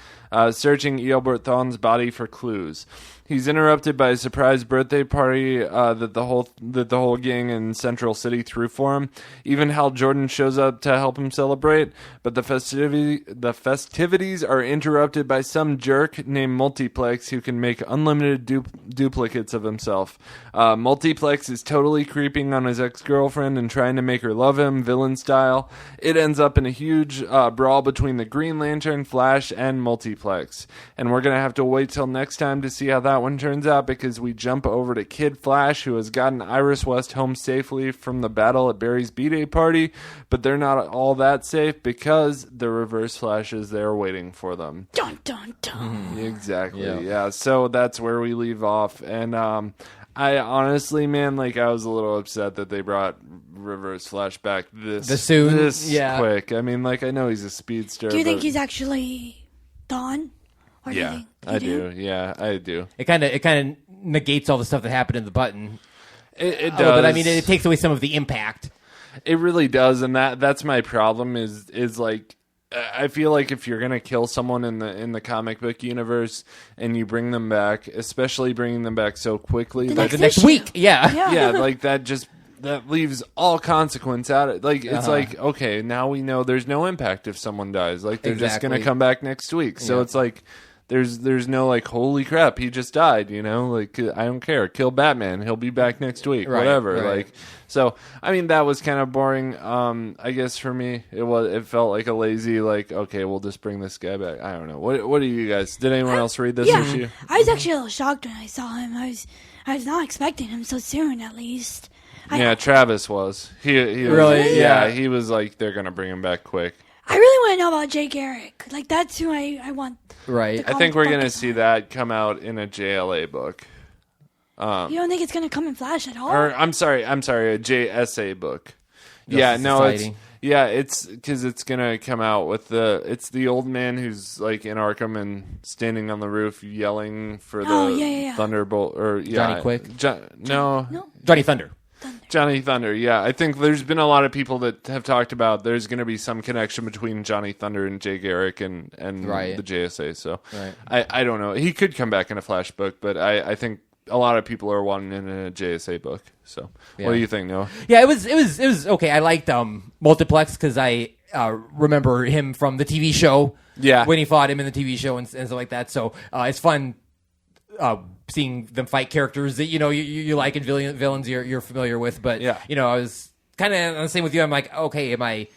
S2: searching Eobert Thawne's body for clues. He's interrupted by a surprise birthday party that the whole the whole gang in Central City threw for him. Even Hal Jordan shows up to help him celebrate, but the festivities are interrupted by some jerk named Multiplex who can make unlimited duplicates of himself. Multiplex is totally creeping on his ex-girlfriend and trying to make her love him, villain style. It ends up in a huge brawl between the Green Lantern, Flash, and Multiplex. And we're going to have to wait till next time to see how that one turns out, because we jump over to Kid Flash, who has gotten Iris West home safely from the battle at Barry's B-Day party, but they're not all that safe because the Reverse Flash is there waiting for them.
S4: Dun, dun, dun.
S2: Exactly, yeah. So that's where we leave off. And I honestly, man, like, I was a little upset that they brought Reverse Flash back this quick. I mean, like, I know he's a speedster.
S4: Do you think he's actually gone? Or
S2: yeah, I do. Yeah, I do.
S3: It kind of negates all the stuff that happened in the button.
S2: It does.
S3: But I mean, it takes away some of the impact.
S2: It really does, and that's my problem. Is like, I feel like if you're gonna kill someone in the comic book universe and you bring them back, especially bringing them back so quickly,
S3: the next week,
S2: yeah, like that leaves all consequence out. Like, it's like, okay, now we know there's no impact if someone dies. Like, they're just gonna come back next week. So it's like, there's no, like, holy crap, he just died, you know? Like, I don't care. Kill Batman. He'll be back next week. Whatever.
S3: Right.
S2: Like, so, I mean, that was kind of boring. I guess for me, it felt like a lazy, like, okay, we'll just bring this guy back. I don't know. What do you guys? Did anyone else read this issue?
S4: I was actually a little shocked when I saw him. I was not expecting him so soon, at least.
S2: Travis was. He
S3: really?
S2: Yeah, he was like, they're going to bring him back quick.
S4: I really want to know about Jay Garrick. Like, that's who I want.
S3: Right.
S2: I think we're going to see that come out in a JLA book.
S4: You don't think it's going to come in Flash at all?
S2: Or I'm sorry, a JSA book. It's because it's going to come out with it's the old man who's like in Arkham and standing on the roof yelling for the Thunderbolt, or
S3: Johnny Quick.
S2: No,
S3: Johnny Thunder.
S2: Johnny Thunder, yeah. I think there's been a lot of people that have talked about there's going to be some connection between Johnny Thunder and Jay Garrick and the JSA. So I don't know. He could come back in a Flash book, but I think a lot of people are wanting it in a JSA book. So what do you think, Noah?
S3: Yeah, it was okay. I liked Multiplex because I remember him from the TV show.
S2: Yeah,
S3: when he fought him in the TV show and stuff like that. So it's fun. Seeing them fight characters that you like and villains you're familiar with, but I was kind of on the same with you. I'm like, okay, am I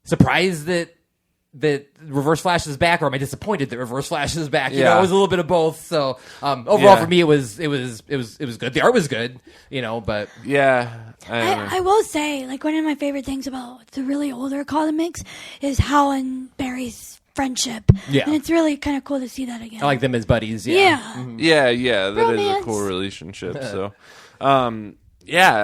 S3: surprised that Reverse Flash is back, or am I disappointed that Reverse Flash is back? You know, it was a little bit of both. So overall, for me, it was good. The art was good, but
S4: I will say, like, one of my favorite things about the really older comics is Hal and Barry's friendship. Yeah. And it's really kind of cool to see that again.
S3: I like them as buddies.
S4: Yeah.
S2: That Romance. Is a cool relationship. So,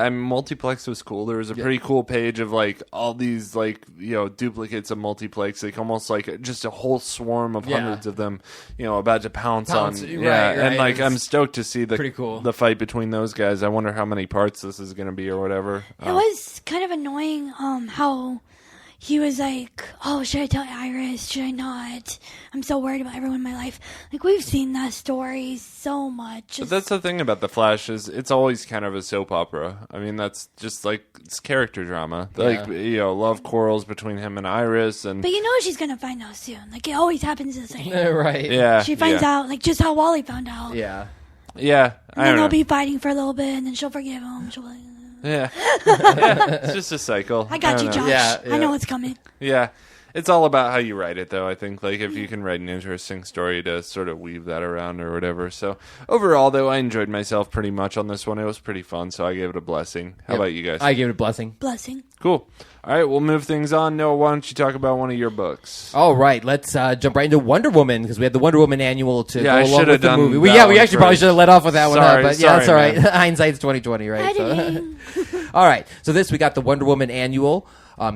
S2: Multiplex was cool. There was a pretty cool page of like all these like duplicates of Multiplex, like almost like just a whole swarm of hundreds of them, about to pounce on. And like I'm stoked to see the fight between those guys. I wonder how many parts this is going to be or whatever.
S4: It was kind of annoying how he was like, oh, should I tell Iris? Should I not? I'm so worried about everyone in my life. Like, we've seen that story so much.
S2: But that's the thing about The Flash is it's always kind of a soap opera. I mean, that's just like, it's character drama. Like, love quarrels between him and Iris.
S4: But she's going to find out soon. Like, it always happens the same.
S3: Right.
S2: Yeah.
S4: She finds out, like, just how Wally found out.
S3: Yeah.
S2: Yeah.
S4: And then they'll be fighting for a little bit, and then she'll forgive him.
S2: Yeah. It's just a cycle.
S4: I got you, Josh.
S3: Yeah.
S4: I know what's coming.
S2: Yeah. It's all about how you write it, though. I think, like, if you can write an interesting story to sort of weave that around or whatever. So, overall, though, I enjoyed myself pretty much on this one. It was pretty fun, so I gave it a blessing. How about you guys?
S3: I gave it a blessing.
S4: Blessing.
S2: Cool. All right, we'll move things on. Noah, why don't you talk about one of your books?
S3: All right, let's jump right into Wonder Woman, because we had the Wonder Woman annual to go along with the movie. We actually probably should have let off with that one, but that's all right. Hindsight's 20/20, right? All right, so we got the Wonder Woman annual.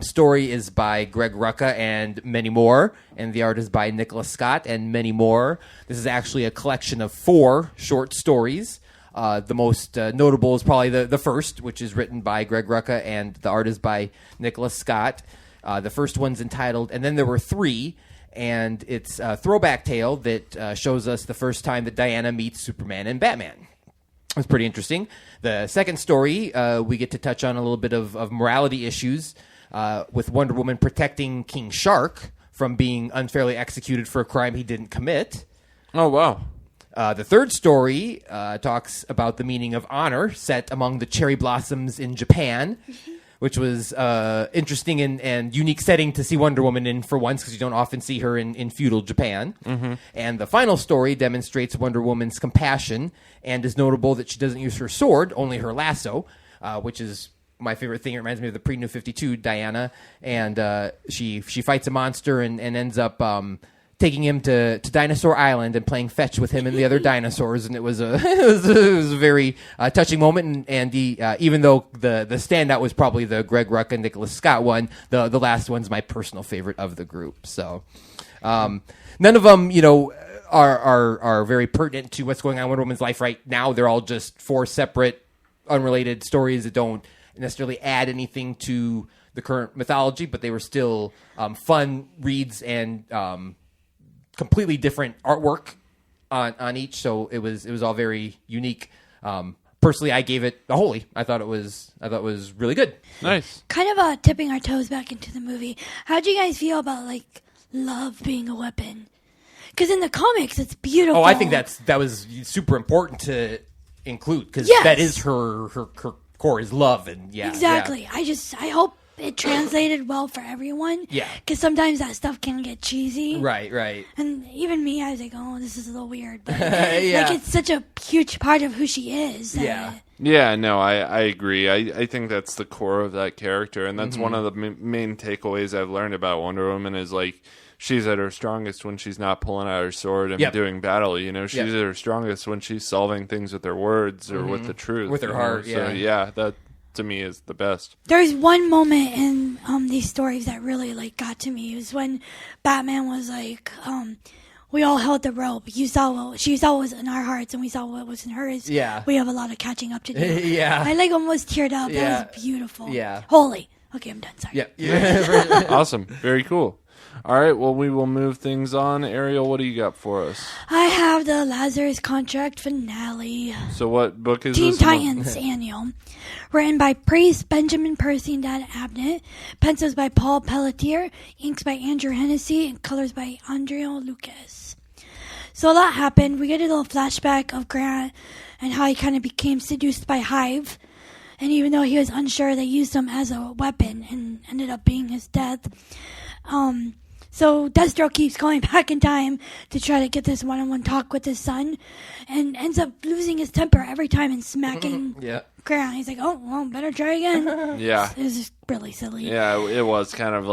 S3: Story is by Greg Rucka and many more, and the art is by Nicholas Scott and many more. This is actually a collection of 4 short stories. The most notable is probably the first, which is written by Greg Rucka, and the art is by Nicholas Scott. The first one's entitled, and then there were 3, and it's a throwback tale that shows us the first time that Diana meets Superman and Batman. was pretty interesting. The second story, we get to touch on a little bit of morality issues with Wonder Woman protecting King Shark from being unfairly executed for a crime he didn't commit.
S2: Oh, wow.
S3: The third story talks about the meaning of honor set among the cherry blossoms in Japan, which was interesting and unique setting to see Wonder Woman in for once, because you don't often see her in feudal Japan. Mm-hmm. And the final story demonstrates Wonder Woman's compassion and is notable that she doesn't use her sword, only her lasso, which is my favorite thing. It reminds me of the pre-New 52 Diana, and she fights a monster and ends up taking him to Dinosaur Island and playing fetch with him and the other dinosaurs, and it was a very touching moment. And even though the standout was probably the Greg Rucka and Nicholas Scott one, the last one's my personal favorite of the group. So none of them, are very pertinent to what's going on in Wonder Woman's life right now. They're all just 4 separate, unrelated stories that don't necessarily add anything to the current mythology, but they were still fun reads and completely different artwork on each. So it was all very unique. Personally, I gave it a holy. I thought it was really good.
S2: Nice.
S4: Kind of tipping our toes back into the movie. How do you guys feel about love being a weapon? Because in the comics, it's beautiful.
S3: Oh, I think that was super important to include, because that is her core is love, and
S4: exactly. Yeah. I hope it translated well for everyone.
S3: Yeah,
S4: because sometimes that stuff can get cheesy.
S3: Right.
S4: And even me, I was like, oh, this is a little weird, but it's such a huge part of who she is.
S2: Yeah, no, I agree. I think that's the core of that character, and that's one of the main takeaways I've learned about Wonder Woman is she's at her strongest when she's not pulling out her sword and doing battle. She's at her strongest when she's solving things with her words or with the truth.
S3: With her heart,
S2: So, that to me is the best.
S4: There's one moment in these stories that really got to me. It was when Batman was like, we all held the rope. She saw what was in our hearts, and we saw what was in hers.
S3: Yeah.
S4: We have a lot of catching up to do.
S3: I
S4: almost teared up.
S3: Yeah.
S4: That was beautiful.
S3: Yeah.
S4: Holy. Okay, I'm done. Sorry.
S3: Yeah.
S2: Awesome. Very cool. All right, well, we will move things on. Ariel, what do you got for us?
S4: I have the Lazarus Contract finale.
S2: So what book is
S4: Teen
S2: this?
S4: Titans Annual. Written by Priest, Benjamin Percy, and Dan Abnett. Pencils by Paul Pelletier. Inks by Andrew Hennessy. And colors by Andrea Lucas. So a lot happened. We get a little flashback of Grant and how he kind of became seduced by Hive. And even though he was unsure, they used him as a weapon and ended up being his death. So Deathstroke keeps going back in time to try to get this one-on-one talk with his son, and ends up losing his temper every time and smacking Grant. He's like, oh, well, better try again.
S2: Yeah.
S4: It was just really silly.
S2: Yeah, it was kind of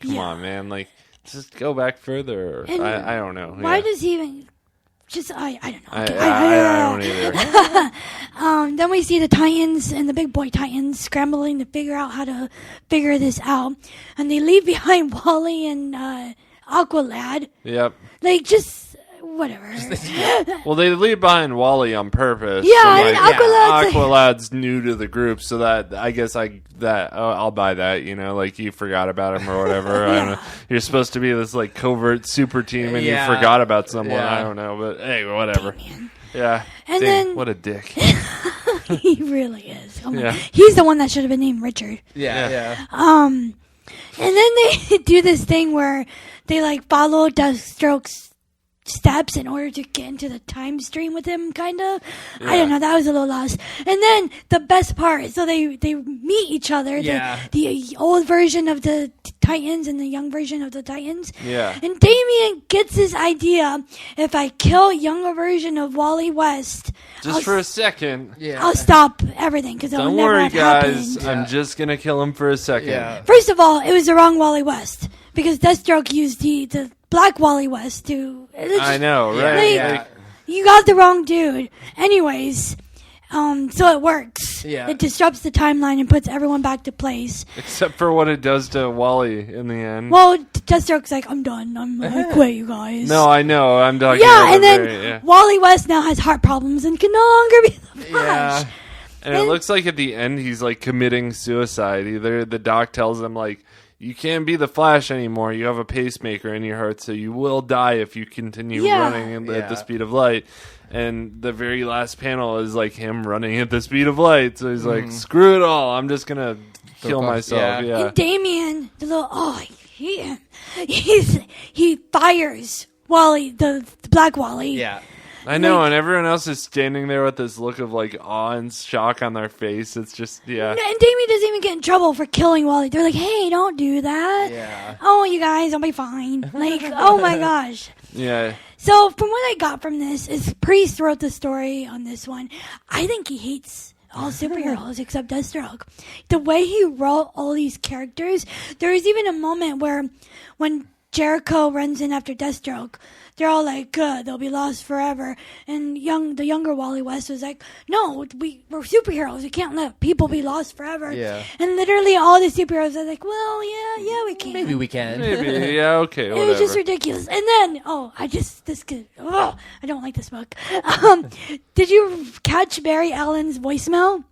S2: come on, man. Just go back further. I don't know.
S4: Why does he even... I don't know.
S2: I don't either.
S4: Then we see the Titans and the big boy Titans scrambling to figure out how to figure this out. And they leave behind Wally and Aqualad.
S2: Yep.
S4: Just whatever.
S2: Well, they leave behind Wally on purpose.
S4: Yeah, and
S2: Aqualad's new to the group, so that I guess I'll buy that. You forgot about him or whatever. I don't know. You're supposed to be this covert super team, and you forgot about someone. I don't know, but hey, whatever. Damien. Yeah.
S4: And then
S2: what a dick.
S4: He really is. He's the one that should have been named Richard.
S3: Yeah.
S4: And then they do this thing where they follow Deathstroke's steps in order to get into the time stream with him, kind of. I don't know, that was a little lost. And then the best part, so they meet each other, the old version of the Titans and the young version of the Titans.
S2: Yeah.
S4: And Damien gets this idea, if I kill younger version of Wally West,
S2: just for a second,
S4: I'll stop everything, because it'll never have
S2: guys,
S4: happened.
S2: I'm just gonna kill him for a second.
S3: Yeah.
S4: First of all, it was the wrong Wally West, because Deathstroke used the Black Wally West to...
S2: I know, right?
S4: You got the wrong dude. Anyways, so it works.
S3: Yeah.
S4: It disrupts the timeline and puts everyone back to place.
S2: Except for what it does to Wally in the end.
S4: Well, Deathstroke's like, I'm done. I quit, you guys.
S2: No, I know. I'm talking
S4: about and then Wally West now has heart problems and can no longer be the Flash.
S2: And it looks like at the end he's committing suicide. Either the doc tells him you can't be the Flash anymore. You have a pacemaker in your heart, so you will die if you continue running at the speed of light. And the very last panel is like him running at the speed of light. So he's like, screw it all. I'm just going to kill myself. Yeah.
S4: And Damien, the little, he fires Wally, the Black Wally.
S3: Yeah.
S2: I know, and everyone else is standing there with this look of like awe and shock on their face. It's just,
S4: And Damien doesn't even get in trouble for killing Wally. They're like, hey, don't do that.
S3: Yeah.
S4: Oh, you guys, I'll be fine. Like, oh my gosh.
S2: Yeah.
S4: So from what I got from this is Priest wrote the story on this one. I think he hates all superheroes except Deathstroke. The way he wrote all these characters, there was even a moment where when Jericho runs in after Deathstroke, they're all like, good, they'll be lost forever. And the younger Wally West was like, no, we're superheroes. We can't let people be lost forever.
S3: Yeah.
S4: And literally all the superheroes are like, well, yeah, we can.
S3: Maybe we can.
S2: Maybe, yeah, okay, whatever.
S4: It was just ridiculous. And then, I don't like this book. Did you catch Barry Allen's voicemail?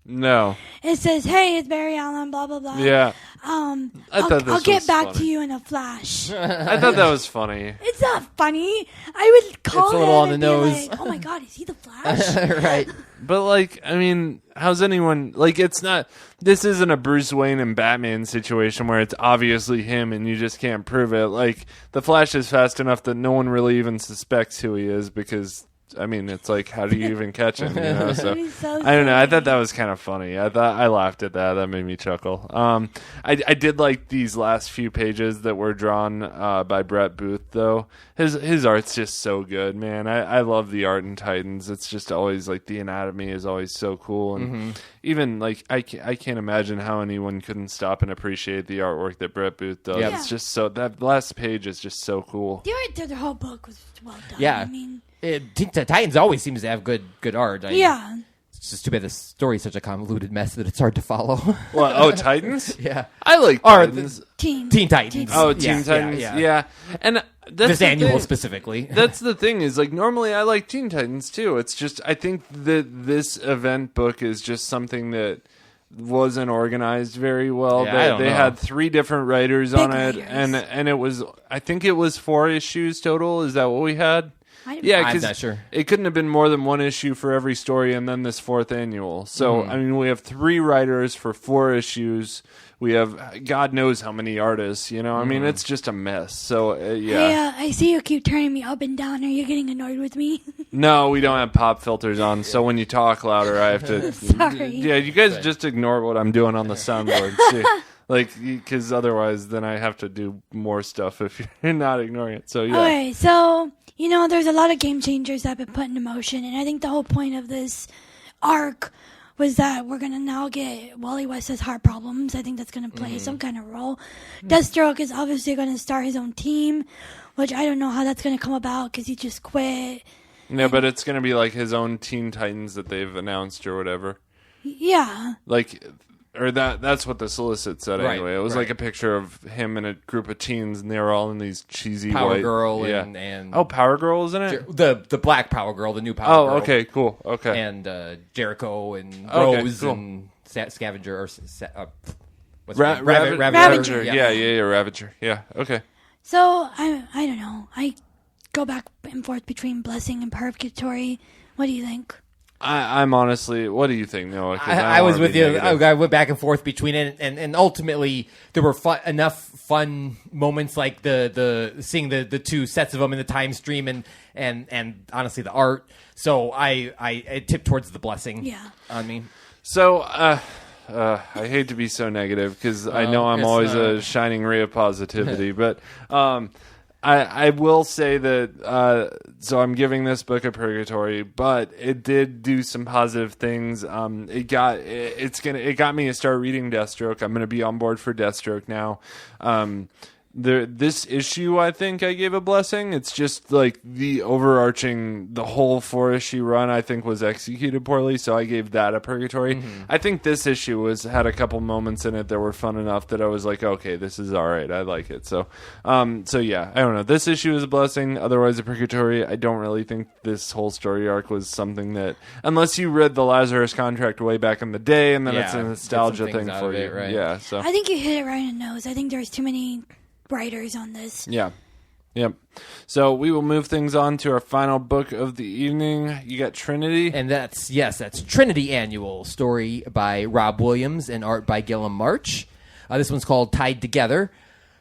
S2: No.
S4: It says, hey, it's Barry Allen, blah, blah, blah.
S2: Yeah.
S4: I'll get back to you in a flash.
S2: I thought that was funny.
S4: It's not funny. I would call
S3: It's a
S4: him
S3: little on the
S4: and be
S3: nose.
S4: like, oh my God, is he the Flash?
S3: Right.
S2: But, like, I mean, how's anyone... Like, it's not... This isn't a Bruce Wayne and Batman situation where it's obviously him and you just can't prove it. Like, the Flash is fast enough that no one really even suspects who he is because... I mean, it's like, how do you even catch him? You know? So I don't know. I thought that was kind of funny. I laughed at that. That made me chuckle. I did like these last few pages that were drawn by Brett Booth, though. His art's just so good, man. I love the art in Titans. It's just always like the anatomy is always so cool, and even like I can't imagine how anyone couldn't stop and appreciate the artwork that Brett Booth does.
S3: Yeah.
S2: It's just so that last page is just so cool.
S4: The art of the whole book was well done.
S3: Yeah.
S4: I mean,
S3: Titans always seems to have good art.
S4: yeah.
S3: It's just too bad the story's such a convoluted mess that it's hard to follow.
S2: Well, Titans?
S3: Yeah.
S2: I like
S3: Or
S2: Titans.
S3: Teen Titans.
S2: Oh,
S3: Yeah,
S2: Teen Titans.
S3: yeah.
S2: Yeah. And that's
S3: This
S2: the
S3: annual
S2: thing.
S3: specifically.
S2: That's the thing is like normally I like Teen Titans too. It's just I think that this event book is just something that wasn't organized very well.
S3: Yeah, I don't
S2: They
S3: know.
S2: had 3 different writers on it,
S4: writers.
S2: and it was I think it was 4 issues total. Is that what we had? Yeah,
S3: I'm
S2: because
S3: not sure.
S2: it couldn't have been more than 1 issue for every story, and then this 4th annual. So I mean, we have 3 writers for 4 issues. We have God knows how many artists. You know, I mean, it's just a mess. So yeah.
S4: Hey, I see you keep turning me up and down. Are you getting annoyed with me?
S2: No, we don't have pop filters on, so when you talk louder, I have to.
S4: Sorry.
S2: Yeah, you guys just ignore what I'm doing on the soundboard, see? Like, because otherwise, then I have to do more stuff if you're not ignoring it. So yeah,
S4: Okay, so, there's a lot of game changers that have been put into motion, and I think the whole point of this arc was that we're going to now get Wally West has heart problems. I think that's going to play some kind of role. Deathstroke is obviously going to start his own team, which I don't know how that's going to come about because he just quit.
S2: yeah, but it's gonna be like his own Teen Titans that they've announced or whatever.
S4: Yeah.
S2: Like, or that's what the solicit said
S3: Right,
S2: anyway. It was
S3: right.
S2: like a picture of him and a group of teens, and they were all in these cheesy
S3: Power
S2: white.
S3: Girl
S2: yeah.
S3: and
S2: oh, Power Girl is in it.
S3: the Black Power Girl, the new Power Girl.
S2: Oh, okay, cool. Okay,
S3: And Jericho and
S2: Okay,
S3: Rose
S2: cool.
S3: and Scavenger or what's
S2: Ra-
S3: his name? Rabbit,
S4: Ravager.
S2: Yeah, Ravager. Yeah, okay.
S4: So, I don't know. I go back and forth between Blessing and Purgatory. What do you think?
S2: I'm honestly. What do you think, Noah? 'Cause
S3: I
S2: don't
S3: was
S2: wanna
S3: with
S2: be
S3: you.
S2: negative.
S3: I went back and forth between it, and ultimately there were enough fun moments like the seeing the 2 sets of them in the time stream and honestly the art. So I tipped towards the Blessing.
S4: Yeah.
S3: On me.
S2: So, I hate to be so negative because I know I'm
S3: it's
S2: always
S3: not.
S2: a shining ray of positivity, but I will say that. So I'm giving this book a purgatory, but it did do some positive things. It got me to start reading Deathstroke. I'm going to be on board for Deathstroke now. this issue, I think I gave a blessing. It's just like the whole 4-issue run, I think, was executed poorly, so I gave that a purgatory. Mm-hmm. I think this issue had a couple moments in it that were fun enough that I was like, okay, this is all right. I like it. So yeah, I don't know. This issue is a blessing, otherwise a purgatory. I don't really think this whole story arc was something that, unless you read the Lazarus Contract way back in the day, and then it's a nostalgia thing for you.
S3: Right?
S2: Yeah. So
S4: I think you hit it right in the nose. I think there's too many writers on this.
S2: Yeah. Yep. So we will move things on to our final book of the evening. You got Trinity.
S3: And that's Trinity Annual, story by Rob Williams and art by Gillum March. This one's called Tied Together.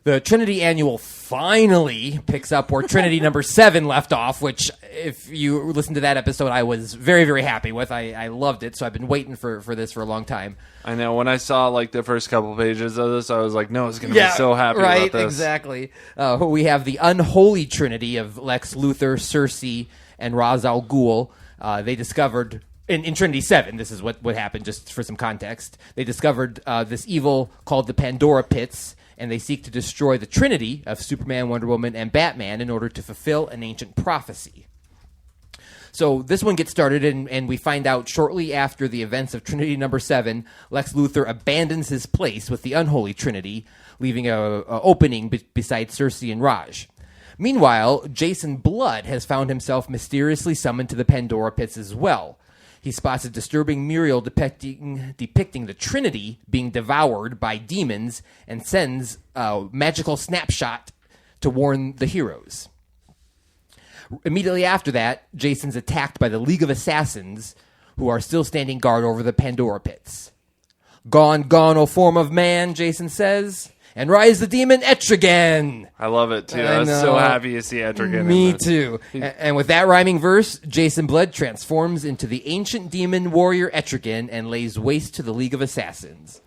S3: The Trinity Annual finally picks up where Trinity number 7 left off, which, if you listen to that episode, I was very, very happy with. I loved it, so I've been waiting for this for a long time.
S2: I know. When I saw like the first couple pages of this, I was like, Noah's going to be so happy about this.
S3: Exactly. We have the unholy Trinity of Lex Luthor, Cersei, and Ra's al Ghul. They discovered... In Trinity 7, this is what happened, just for some context. They discovered this evil called the Pandora Pits, and they seek to destroy the Trinity of Superman, Wonder Woman, and Batman in order to fulfill an ancient prophecy. So this one gets started, and we find out shortly after the events of Trinity number 7, Lex Luthor abandons his place with the unholy Trinity, leaving a opening beside Cersei and Raj. Meanwhile, Jason Blood has found himself mysteriously summoned to the Pandora Pits as well. He spots a disturbing mural depicting the Trinity being devoured by demons and sends a magical snapshot to warn the heroes. Immediately after that, Jason's attacked by the League of Assassins, who are still standing guard over the Pandora Pits. "Gone, gone, O form of man," Jason says. "And rise the demon Etrigan."
S2: I love it, too. I was so happy to see Etrigan.
S3: Me too. And with that rhyming verse, Jason Blood transforms into the ancient demon warrior Etrigan and lays waste to the League of Assassins.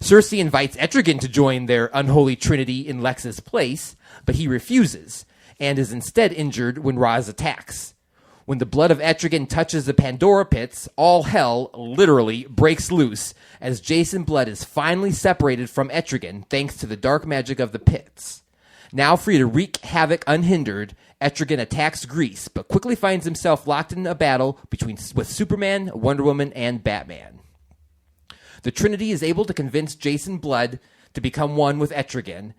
S3: Cersei invites Etrigan to join their unholy trinity in Lex's place, but he refuses, and is instead injured when Ra's attacks. When the blood of Etrigan touches the Pandora Pits, all hell literally breaks loose, as Jason Blood is finally separated from Etrigan thanks to the dark magic of the pits. Now free to wreak havoc unhindered, Etrigan attacks Greece, but quickly finds himself locked in a battle with Superman, Wonder Woman, and Batman. The Trinity is able to convince Jason Blood to become one with Etrigan,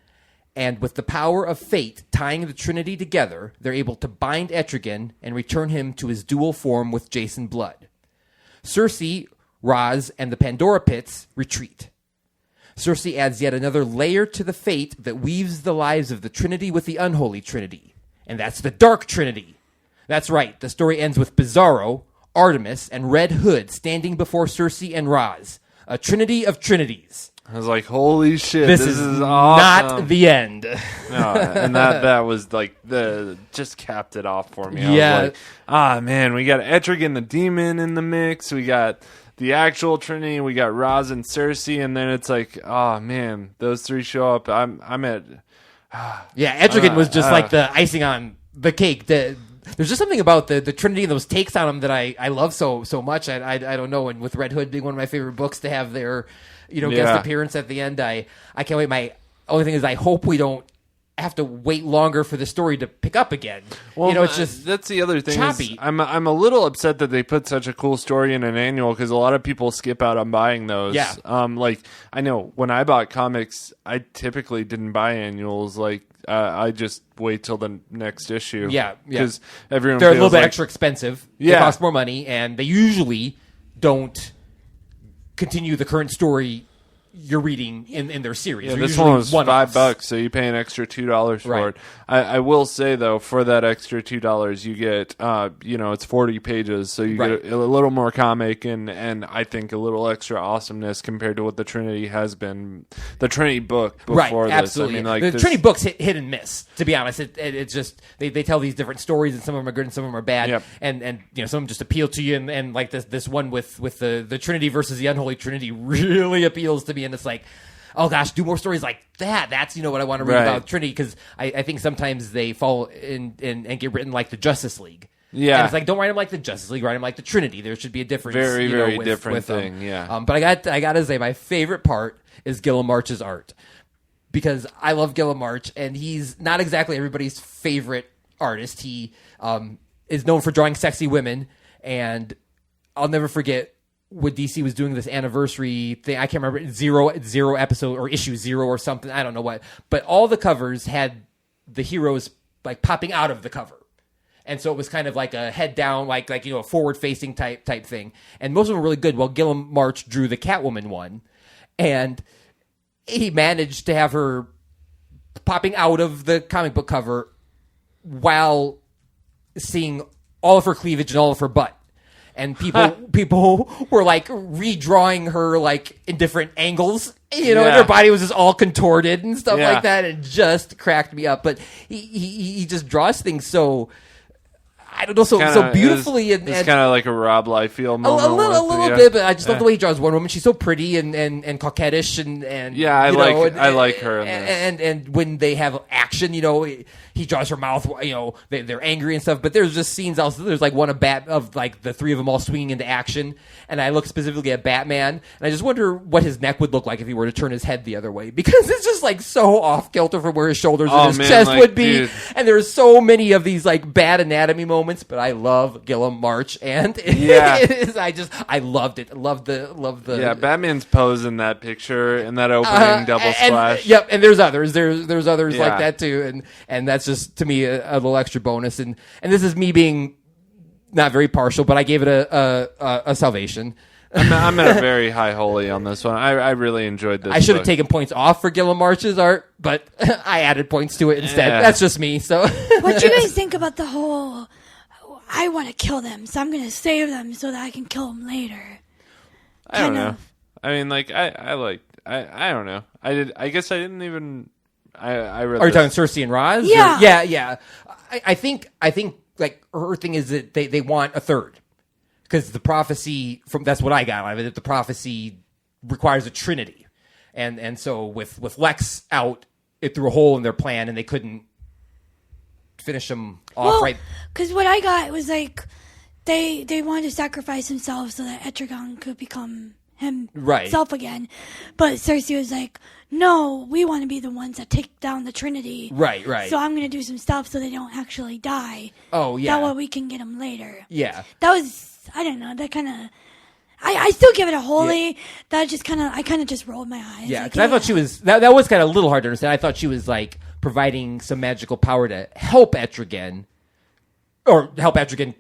S3: and with the power of fate tying the Trinity together, they're able to bind Etrigan and return him to his dual form with Jason Blood. Cersei, Ra's, and the Pandora Pits retreat. Cersei adds yet another layer to the fate that weaves the lives of the Trinity with the unholy Trinity, and that's the Dark Trinity. That's right, the story ends with Bizarro, Artemis, and Red Hood standing before Cersei and Ra's, a trinity of trinities.
S2: I was like, holy shit,
S3: this is
S2: awesome.
S3: Not the end.
S2: No, and that was like just capped it off for me.
S3: Yeah.
S2: I was like, man, we got Etrigan the demon in the mix. We got the actual Trinity. We got Ra's and Cersei, and then it's like, oh man, those three show up. I'm at.
S3: Yeah, Etrigan was just like the icing on the cake. There's just something about the Trinity and those takes on them that I love so much. I don't know. And with Red Hood being one of my favorite books to have their guest appearance at the end, I can't wait. My only thing is I hope we don't have to wait longer for the story to pick up again. Well, it's just
S2: that's the other thing.
S3: Choppy.
S2: I'm a little upset that they put such a cool story in an annual because a lot of people skip out on buying those.
S3: Yeah.
S2: Like I know when I bought comics, I typically didn't buy annuals. Like I just wait till the next issue.
S3: Yeah.
S2: Because everyone
S3: they're a
S2: feels
S3: little bit
S2: like,
S3: extra expensive.
S2: Yeah.
S3: They cost more money, and they usually don't continue the current story you're reading in their series.
S2: Yeah,
S3: They're
S2: this one was
S3: one-offs.
S2: $5, so you pay an extra $2 for
S3: Right.
S2: it. I will say though, for that extra $2, you get it's 40 pages, so you
S3: Right.
S2: get a little more comic and I think a little extra awesomeness compared to what the Trinity has been. The Trinity book before
S3: Right,
S2: this.
S3: absolutely.
S2: I mean, like
S3: the
S2: this,
S3: Trinity books hit and miss. To be honest, it's just they tell these different stories, and some of them are good and some of them are bad.
S2: Yep.
S3: And some of them just appeal to you, and like this one with the Trinity versus the Unholy Trinity really appeals to me, and it's like, oh gosh, do more stories like that. That's what I want to read
S2: Right.
S3: about Trinity, because I think sometimes they fall in and get written like the Justice League.
S2: Yeah.
S3: And it's like, don't write them like the Justice League, write them like the Trinity. There should be a difference.
S2: Very, very
S3: with
S2: different
S3: them.
S2: thing, yeah.
S3: But I got to say, my favorite part is Gillum March's art. because I love Gilliam March, and he's not exactly everybody's favorite artist. He is known for drawing sexy women, and I'll never forget when DC was doing this anniversary thing. I can't remember, zero episode or issue 0 or something. I don't know what, but all the covers had the heroes like popping out of the cover. And so it was kind of like a head down, like a forward facing type thing. And most of them were really good. Well, Gilliam March drew the Catwoman one, and he managed to have her popping out of the comic book cover while seeing all of her cleavage and all of her butt. And people were like redrawing her like in different angles, and her body was just all contorted and stuff like that. It just cracked me up. But he just draws things so, I don't know, so beautifully. It's
S2: kind of like a Rob Liefeld moment.
S3: A little bit, but I just love the way he draws Wonder Woman. She's so pretty and coquettish and
S2: I like her in this.
S3: And when they have action, he draws her mouth. They're angry and stuff. But there's just scenes. Also, there's like one of like the three of them all swinging into action. And I look specifically at Batman, and I just wonder what his neck would look like if he were to turn his head the other way, because it's just like so off kilter from where his shoulders and his chest would be. Dude. And there's so many of these like bad anatomy moments. But I love Gilliam March, and I loved it. Loved the.
S2: Yeah, Batman's pose in that picture in that opening double splash.
S3: Yep, and there's others. There's others like that too, and that's just to me a little extra bonus. And this is me being not very partial, but I gave it a salvation.
S2: I'm at a very high holy on this one. I really enjoyed this.
S3: I should have taken points off for Gilliam March's art, but I added points to it instead. Yeah. That's just me. So,
S4: what do you guys think about the whole? I want to kill them, so I'm going to save them so that I can kill them later.
S2: I don't know. I mean, like I don't know. I guess I didn't even. I read.
S3: Are you talking Cersei and Roz?
S4: Yeah,
S3: yeah. I think like her thing is that they want a third, because the prophecy that's what I got out of it. That the prophecy requires a Trinity, and so with Lex out, it threw a hole in their plan, and they couldn't finish him off right.
S4: Because what I got was like they wanted to sacrifice themselves so that Etrigan could become himself again. But Cersei was like, no, we want to be the ones that take down the Trinity.
S3: Right.
S4: So I'm going to do some stuff so they don't actually die.
S3: Oh, yeah.
S4: That way we can get them later.
S3: Yeah.
S4: That was, I don't know, that kind of... I still give it a holy. Yeah. That just I kind of just rolled my eyes.
S3: Yeah, because I thought she was... That was kind of a little hard to understand. I thought she was like providing some magical power to help Etrigan, or help Etrigan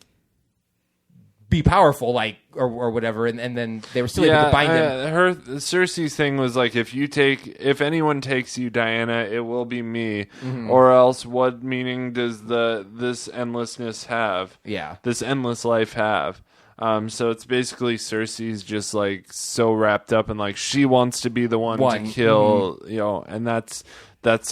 S3: be powerful, like, or whatever, and then they were still able to bind him.
S2: Her Cersei's thing was like, if anyone takes you, Diana, it will be me, or else what meaning does this endlessness have? Yeah, this endless life have? So it's basically Cersei's just like so wrapped up in like she wants to be the one to kill, and that's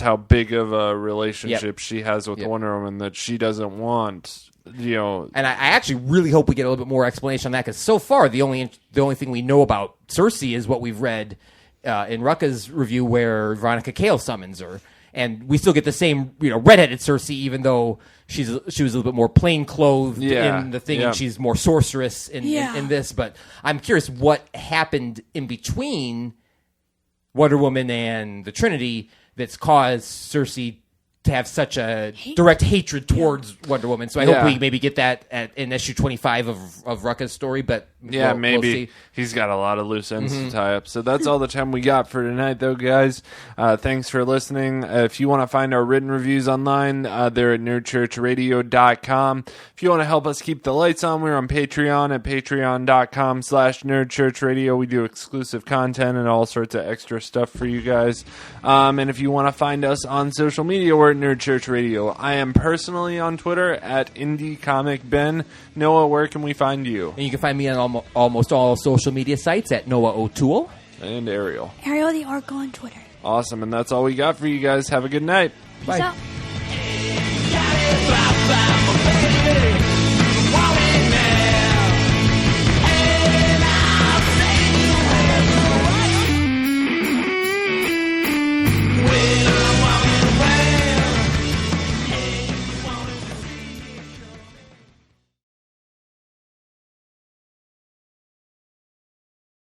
S2: how big of a relationship she has with Wonder Woman, that she doesn't want. And
S3: I actually really hope we get a little bit more explanation on that, because so far the only thing we know about Cersei is what we've read in Rucka's review, where Veronica Cale summons her, and we still get the same redheaded Cersei, even though she was a little bit more plain clothed in the thing, and she's more sorceress in this. But I'm curious what happened in between Wonder Woman and the Trinity that's caused Cersei to have such a direct hatred towards Wonder Woman. So I hope we maybe get that in issue 25 of Rucka's story, but
S2: maybe.
S3: We'll see.
S2: He's got a lot of loose ends to tie up. So that's all the time we got for tonight, though, guys. Thanks for listening. If you want to find our written reviews online, they're at nerdchurchradio.com. If you want to help us keep the lights on, we're on Patreon at patreon.com/nerdchurchradio. We do exclusive content and all sorts of extra stuff for you guys. And if you want to find us on social media, we're at Nerd Church Radio. I am personally on Twitter at IndieComicBen. Noah, where can we find you?
S3: And you can find me on almost all social media sites at Noah O'Toole.
S2: And Ariel.
S4: Ariel the Oracle on Twitter.
S2: Awesome, and that's all we got for you guys. Have a good night.
S4: Peace
S3: Bye.
S4: out.